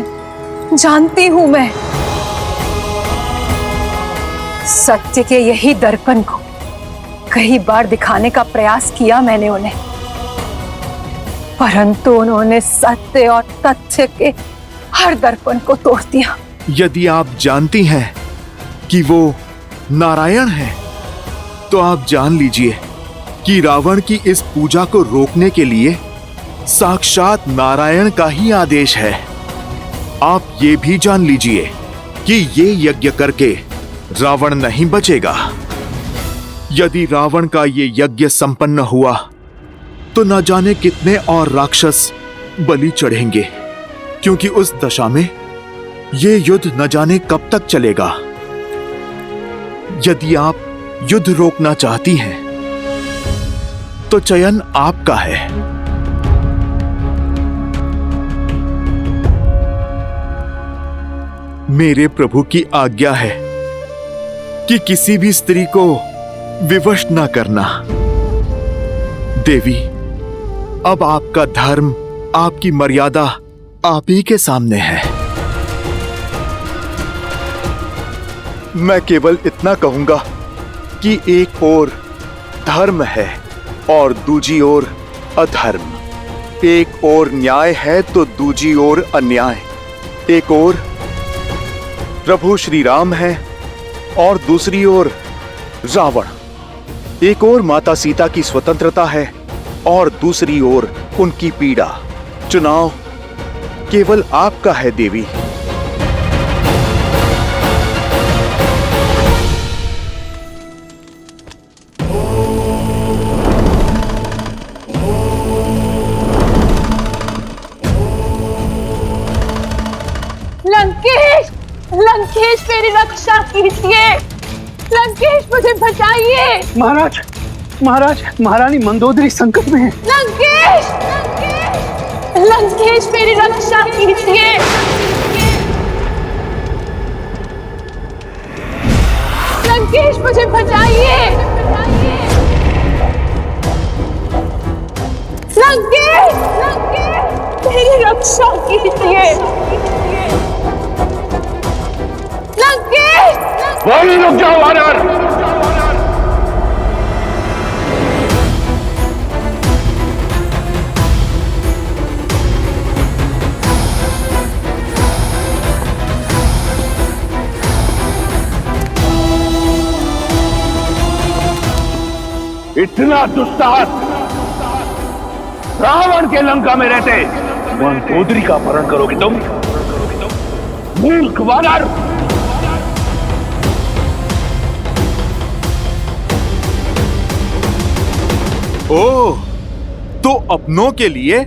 Speaker 6: जानती हूं मैं। सत्य के यही दर्पण को कई बार दिखाने का प्रयास किया मैंने उन्हें, परंतु उन्होंने सत्य और तथ्य के हर दर्पण को तोड़ दिया।
Speaker 4: यदि आप जानती हैं कि वो नारायण हैं, तो आप जान लीजिए कि रावण की इस पूजा को रोकने के लिए साक्षात नारायण का ही आदेश है। आप ये भी जान लीजिए कि ये यज्ञ करके रावण नहीं बचेगा। यदि रावण का ये यज्ञ संपन्न हुआ तो न जाने कितने और राक्षस बलि चढ़ेंगे, क्योंकि उस दशा में ये युद्ध न जाने कब तक चलेगा। यदि आप युद्ध रोकना चाहती हैं तो चयन आपका है। मेरे प्रभु की आज्ञा है कि किसी भी स्त्री को विवश न करना। देवी, अब आपका धर्म, आपकी मर्यादा आप ही के सामने है। मैं केवल इतना कहूंगा कि एक ओर धर्म है और दूजी ओर अधर्म। एक ओर न्याय है तो दूजी ओर अन्याय। एक ओर प्रभु श्री राम है और दूसरी ओर रावण। एक ओर माता सीता की स्वतंत्रता है और दूसरी ओर उनकी पीड़ा। चुनाव केवल आपका है देवी।
Speaker 6: लंकेश, लंकेश मेरी रक्षा कीजिए। लंकेश मुझे बचाइए।
Speaker 7: महाराज, महाराज, महारानी मंदोदरी संकट में है।
Speaker 6: लंकेश, लंकेश मेरी रक्षा कीजिए। लंकेश मुझे बचाइए। लंकेश, लंकेश मेरी रक्षा कीजिए। लंकेश,
Speaker 12: वहीं रुक जाओ वानर। इतना दुस्साहस रावण के लंका में रहते मंदोदरी का अपहरण करोगे तुम? मूर्ख वानर!
Speaker 4: ओह, तो अपनों के लिए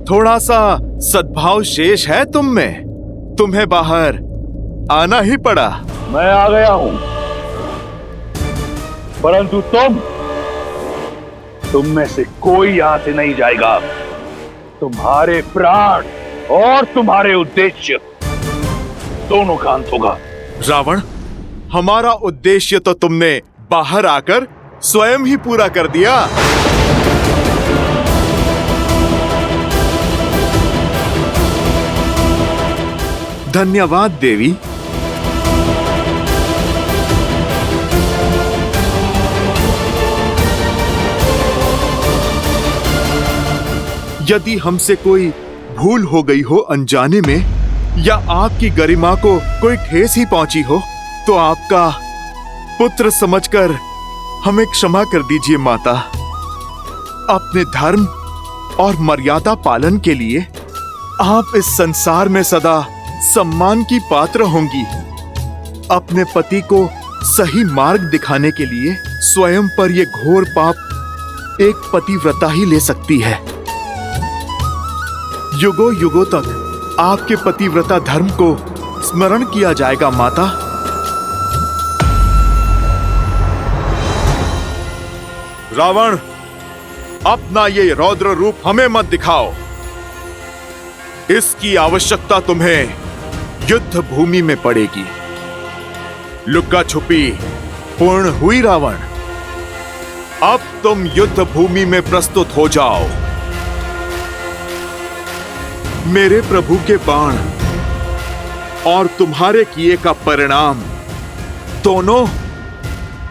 Speaker 4: थोड़ा सा सद्भाव शेष है तुम में। तुम्हें बाहर आना ही पड़ा।
Speaker 12: मैं आ गया हूं, परंतु तुम में से कोई यहां से नहीं जाएगा। तुम्हारे प्राण और तुम्हारे उद्देश्य दोनों का अंत होगा।
Speaker 4: रावण, हमारा उद्देश्य तो तुमने बाहर आकर स्वयं ही पूरा कर दिया। धन्यवाद देवी। यदि हमसे कोई भूल हो गई हो अनजाने में, या आपकी गरिमा को कोई ठेस ही पहुंची हो, तो आपका पुत्र समझकर हमें क्षमा कर दीजिए माता। अपने धर्म और मर्यादा पालन के लिए आप इस संसार में सदा सम्मान की पात्र होंगी। अपने पति को सही मार्ग दिखाने के लिए स्वयं पर यह घोर पाप एक पतिव्रता ही ले सकती है। युगों युगों तक आपके पतिव्रता धर्म को स्मरण किया जाएगा माता। रावण, अपना ये रौद्र रूप हमें मत दिखाओ। इसकी आवश्यकता तुम्हें युद्ध भूमि में पड़ेगी। लुक्का छुपी पूर्ण हुई रावण। अब तुम युद्ध भूमि में प्रस्तुत हो जाओ। मेरे प्रभु के बाण और तुम्हारे किए का परिणाम दोनों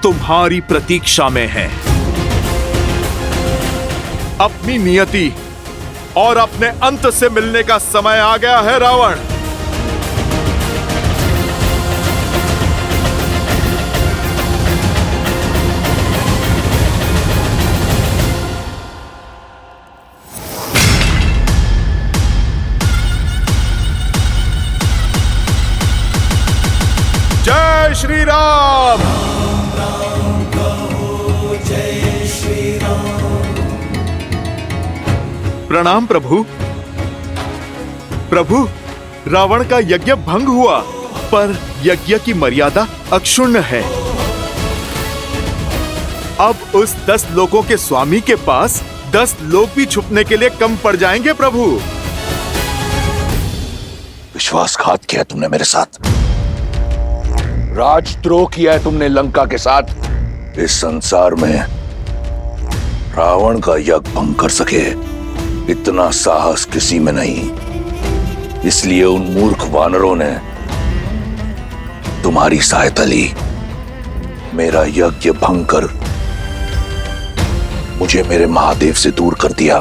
Speaker 4: तुम्हारी प्रतीक्षा में है। अपनी नियति और अपने अंत से मिलने का समय आ गया है रावण। राम। प्रणाम प्रभु। प्रभु, रावण का यज्ञ भंग हुआ, पर यज्ञ की मर्यादा अक्षुण्ण है। अब उस 10 लोकों के स्वामी के पास 10 लोग भी छुपने के लिए कम पड़ जाएंगे प्रभु।
Speaker 12: विश्वासघात किया तुमने मेरे साथ, राजद्रोह किया है तुमने लंका के साथ। इस संसार में रावण का यज्ञ भंग कर सके इतना साहस किसी में नहीं, इसलिए उन मूर्ख वानरों ने तुम्हारी सहायता ली। मेरा यज्ञ भंग कर मुझे मेरे महादेव से दूर कर दिया।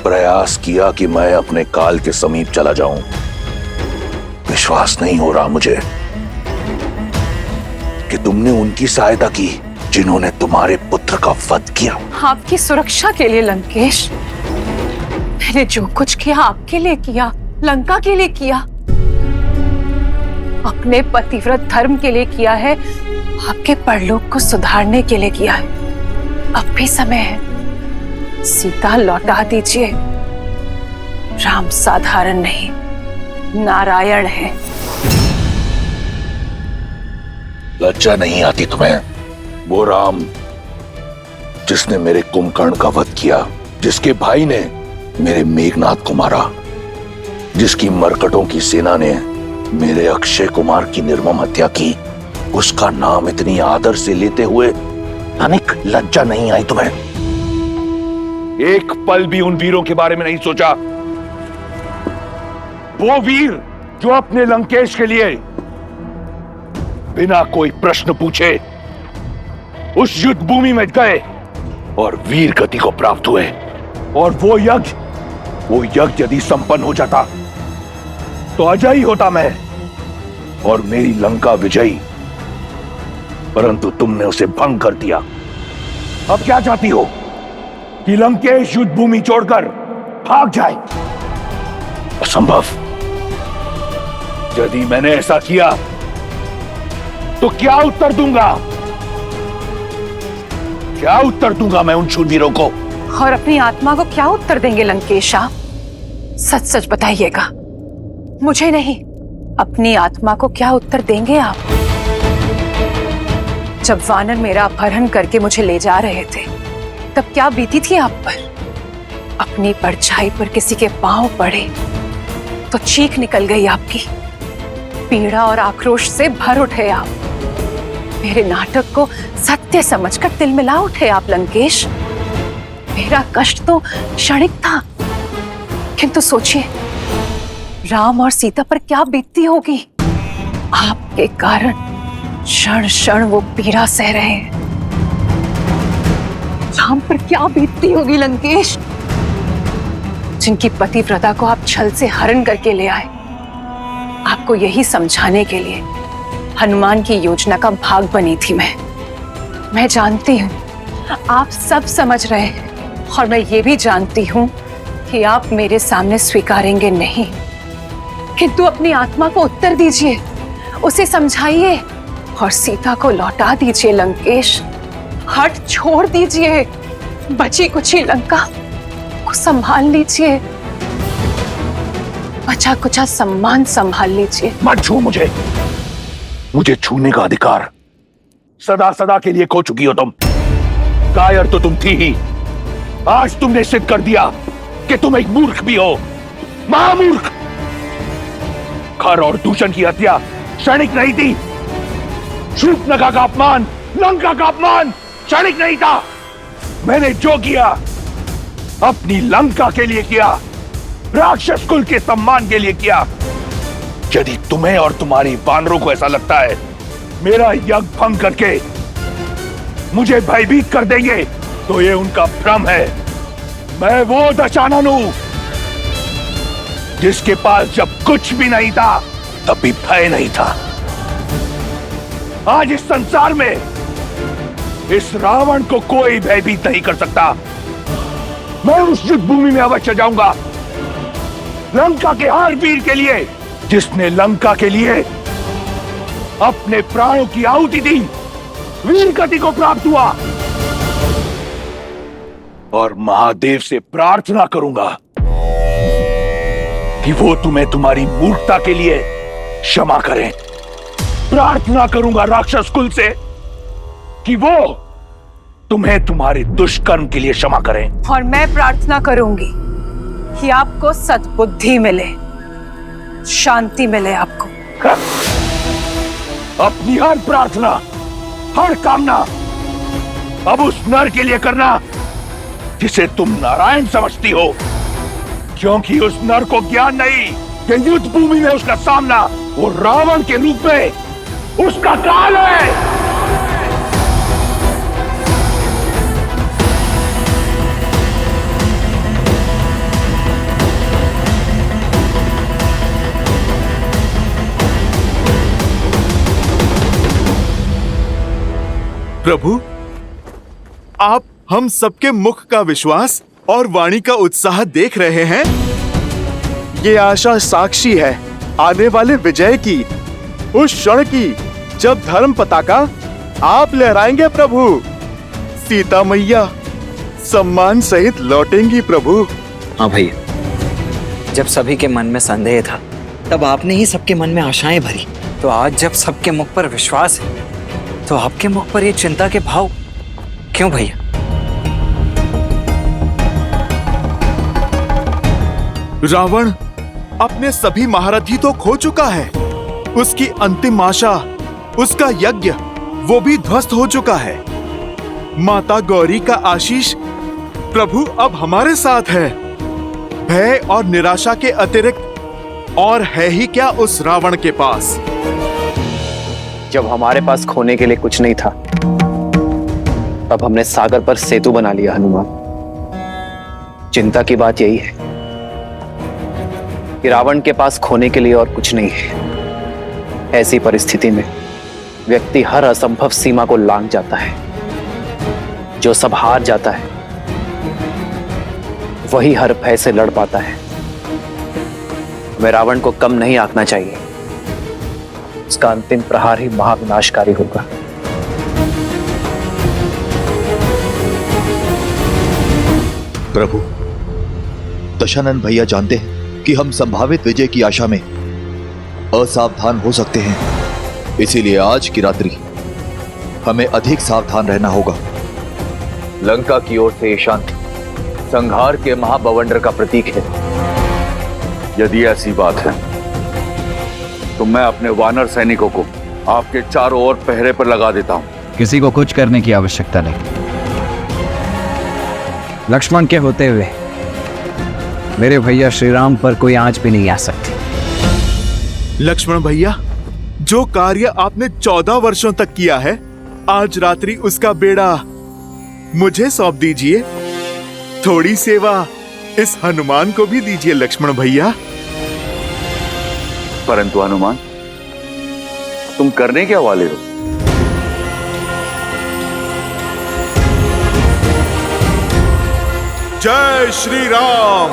Speaker 12: प्रयास किया कि मैं अपने काल के समीप चला जाऊं। विश्वास नहीं हो रहा मुझे कि तुमने उनकी सहायता की जिन्होंने तुम्हारे पुत्र का वध किया।
Speaker 6: आपकी सुरक्षा के लिए लंकेश, मैंने जो कुछ किया आपके लिए किया, लंका के लिए किया, अपने पतिव्रत धर्म के लिए किया है, आपके परलोक को सुधारने के लिए किया है। अब भी समय है, सीता लौटा दीजिए। राम साधारण नहीं, नारायण है।
Speaker 12: लज्जा नहीं आती तुम्हें? वो राम जिसने मेरे कुंभकर्ण का वध किया, जिसके भाई ने मेरे मेघनाथ को मारा, जिसकी मरकटों की सेना ने मेरे अक्षय कुमार की निर्मम हत्या की, उसका नाम इतनी आदर से लेते हुए तनिक लज्जा नहीं आई तुम्हें? एक पल भी उन वीरों के बारे में नहीं सोचा? वो वीर जो अपने लंकेश के लिए बिना कोई प्रश्न पूछे उस युद्ध भूमि में गए और वीर गति को प्राप्त हुए। और वो यज्ञ यदि संपन्न हो जाता तो अजयी होता मैं और मेरी लंका विजयी, परंतु तुमने उसे भंग कर दिया। अब क्या चाहती हो कि लंकेश युद्ध भूमि छोड़कर भाग जाए? असंभव। यदि मैंने ऐसा किया तो क्या उत्तर दूंगा? क्या उत्तर दूंगा मैं उन शूरवीरों को?
Speaker 6: और अपनी आत्मा को क्या उत्तर देंगे लंकेश आप? सच सच बताइएगा, मुझे नहीं, अपनी आत्मा को क्या उत्तर देंगे आप? जब वानर मेरा अपहरण करके मुझे ले जा रहे थे, तब क्या बीती थी आप पर? अपनी परछाई पर किसी के पांव पड़े तो चीख निकल गई आपकी। पीड़ा और आक्रोश से भर उठे आप। मेरे नाटक को सत्य समझकर तिलमिला उठे आप लंकेश। मेरा कष्ट तो क्षणिक था, किंतु सोचिए राम और सीता पर क्या बीतती होगी। आपके कारण क्षण क्षण वो पीड़ा सह रहे हैं। राम पर क्या बीतती होगी लंकेश, जिनकी पतिव्रता को आप छल से हरण करके ले आए। आपको यही समझाने के लिए हनुमान की योजना का भाग बनी थी मैं जानती हूँ आप सब समझ रहे हैं, और मैं ये भी जानती हूँ कि आप मेरे सामने स्वीकारेंगे नहीं, किंतु अपनी आत्मा को उत्तर दीजिए, उसे समझाइए और सीता को लौटा दीजिए लंकेश। हट छोड़ दीजिए, बची कुची लंका को संभाल लीजिए, बचा कुचा सम्मान संभाल लीजिए।
Speaker 12: मत छू मुझे छूने का अधिकार सदा सदा के लिए खो चुकी हो तुम। कायर तो तुम थी ही, आज तुमने सिद्ध कर दिया कि तुम एक मूर्ख भी हो, महामूर्ख। खर और दूषण की हत्या क्षणिक नहीं थी। शूर्पणखा का अपमान, लंका का अपमान क्षणिक नहीं था। मैंने जो किया अपनी लंका के लिए किया, राक्षस कुल के सम्मान के लिए किया। यदि तुम्हें और तुम्हारी वानरों को ऐसा लगता है मेरा यज्ञ भंग करके मुझे भयभीत कर देंगे, तो ये उनका भ्रम है। मैं वो दशानन हूं जिसके पास जब कुछ भी नहीं था तब भी भय नहीं था। आज इस संसार में इस रावण को कोई भयभीत नहीं कर सकता। मैं उस युद्ध भूमि में अवश्य जाऊंगा, लंका के हर वीर के लिए जिसने लंका के लिए अपने प्राणों की आहुति दी, वीर गति को प्राप्त हुआ और महादेव से प्रार्थना करूंगा कि वो तुम्हें तुम्हारी मूर्खता के लिए क्षमा करें। प्रार्थना करूंगा राक्षस कुल से कि वो तुम्हें तुम्हारे दुष्कर्म के लिए क्षमा करें।
Speaker 6: और मैं प्रार्थना करूंगी कि आपको सद्बुद्धि मिले, शांति मिले आपको।
Speaker 12: अपनी हर प्रार्थना, हर कामना अब उस नर के लिए करना जिसे तुम नारायण समझती हो, क्योंकि उस नर को ज्ञान नहीं कि युद्ध भूमि में उसका सामना वो रावण के रूप में उसका काल है।
Speaker 4: प्रभु, आप हम सबके मुख का विश्वास और वाणी का उत्साह देख रहे हैं। ये आशा साक्षी है आने वाले विजय की, उस क्षण की जब धर्म पताका आप लहराएंगे प्रभु। सीता मैया सम्मान सहित लौटेंगी प्रभु।
Speaker 15: हाँ भैया, जब सभी के मन में संदेह था तब आपने ही सबके मन में आशाएं भरी। तो आज जब सबके मुख पर विश्वास है तो आपके मुख पर ये चिंता के भाव क्यों भैया?
Speaker 4: रावण अपने सभी महारथी तो खो चुका है। उसकी अंतिम आशा, उसका यज्ञ, वो भी ध्वस्त हो चुका है। माता गौरी का आशीष प्रभु अब हमारे साथ है। भय और निराशा के अतिरिक्त और है ही क्या उस रावण के पास।
Speaker 3: जब हमारे पास खोने के लिए कुछ नहीं था तब हमने सागर पर सेतु बना लिया हनुमान। चिंता की बात यही है कि रावण के पास खोने के लिए और कुछ नहीं है। ऐसी परिस्थिति में व्यक्ति हर असंभव सीमा को लांघ जाता है। जो सब हार जाता है वही हर भय से लड़ पाता है। हमें रावण को कम नहीं आंकना चाहिए। उसका अंतिम प्रहार ही महाविनाशकारी होगा।
Speaker 2: प्रभु, दशानन भैया जानते हैं कि हम संभावित विजय की आशा में असावधान हो सकते हैं। इसीलिए आज की रात्रि हमें अधिक सावधान रहना होगा। लंका की ओर से ये शांति संहार के महाबवंडर का प्रतीक है।
Speaker 8: यदि ऐसी बात है तो मैं अपने वानर सैनिकों को आपके चारों ओर पहरे पर लगा देता हूं।
Speaker 18: किसी को कुछ करने की आवश्यकता नहीं। लक्ष्मण के होते हुए मेरे भैया श्री राम पर कोई आंच भी नहीं आ सकती।
Speaker 4: लक्ष्मण भैया, जो कार्य आपने 14 वर्षों तक किया है, आज रात्रि उसका बेड़ा मुझे सौंप दीजिए। थोड़ी सेवा इस हनुमान को भी दीजिए लक्ष्मण भैया।
Speaker 8: परंतु हनुमान, तुम करने क्या वाले हो?
Speaker 4: जय श्री राम।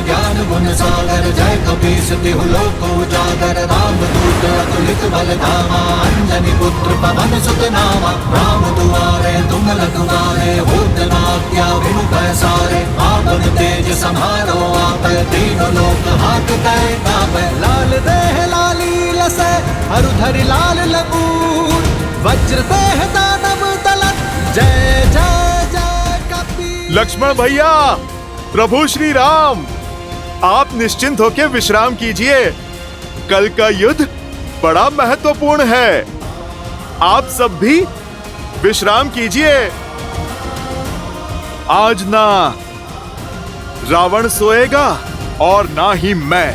Speaker 10: ज्ञान गुण सागर जय कपीस तिहु लोक उजागर रामदूत अतुलित बल धामा अंजनी पुत्र पवन सुत नामा राम दुआरे तुम रखवारे होत न आज्ञा बिनु पैसारे आपन तेज समारो आप तीनों लोक हांकते कांपे लाल देह लाली लसै हरु धरि लाल लगूर वज्र देह दानव दलत जय जय जय कपीस।
Speaker 4: लक्ष्मण भैया, प्रभु श्री राम, आप निश्चिंत होकर विश्राम कीजिए। कल का युद्ध बड़ा महत्वपूर्ण है। आप सब भी विश्राम कीजिए। आज ना रावण सोएगा और ना ही मैं।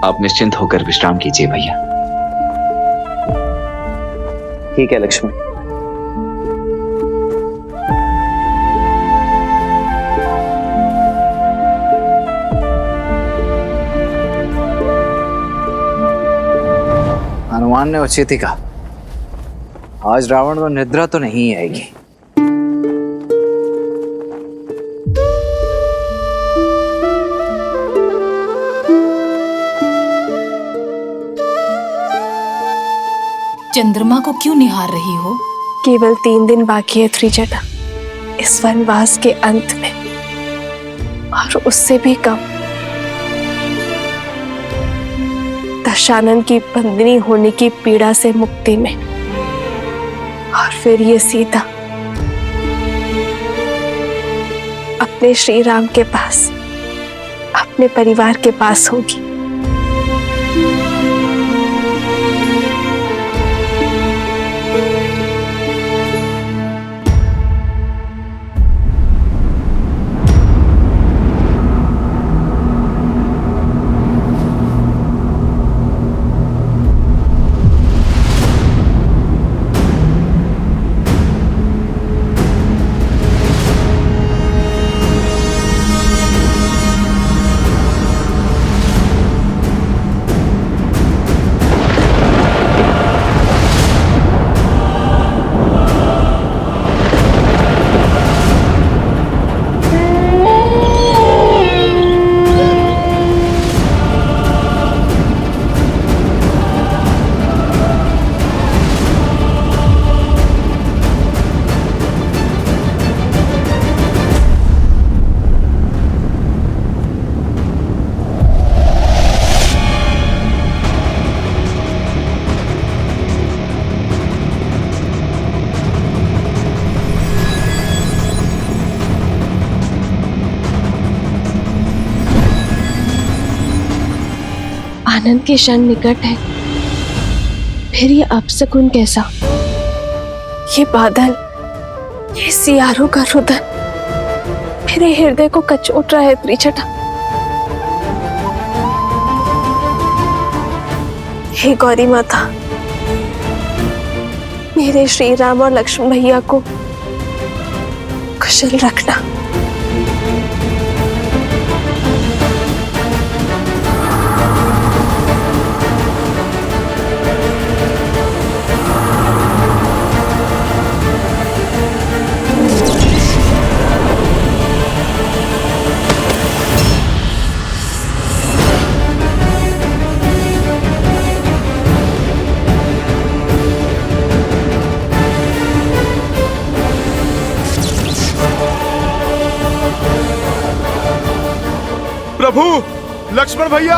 Speaker 15: आप निश्चिंत होकर विश्राम कीजिए भैया। ठीक है लक्ष्मी। हनुमान ने उचित ही कहा, आज रावण को निद्रा तो नहीं आएगी।
Speaker 19: चंद्रमा को क्यों निहार रही हो?
Speaker 17: केवल 3 दिन बाकी है त्रिजटा इस वनवास के अंत में, और उससे भी कम दशानन की बंदनी होने की पीड़ा से मुक्ति में। और फिर ये सीता अपने श्री राम के पास, अपने परिवार के पास होगी। आनंद के क्षण निकट है, फिर ये अपशकुन कैसा? ये बादल, ये सियारों का रुदन मेरे हृदय को कचोट रहा है त्रिजटा। हे गौरी माता, मेरे श्री राम और लक्ष्मण भैया को कुशल रखना।
Speaker 4: प्रभु, लक्ष्मण भैया!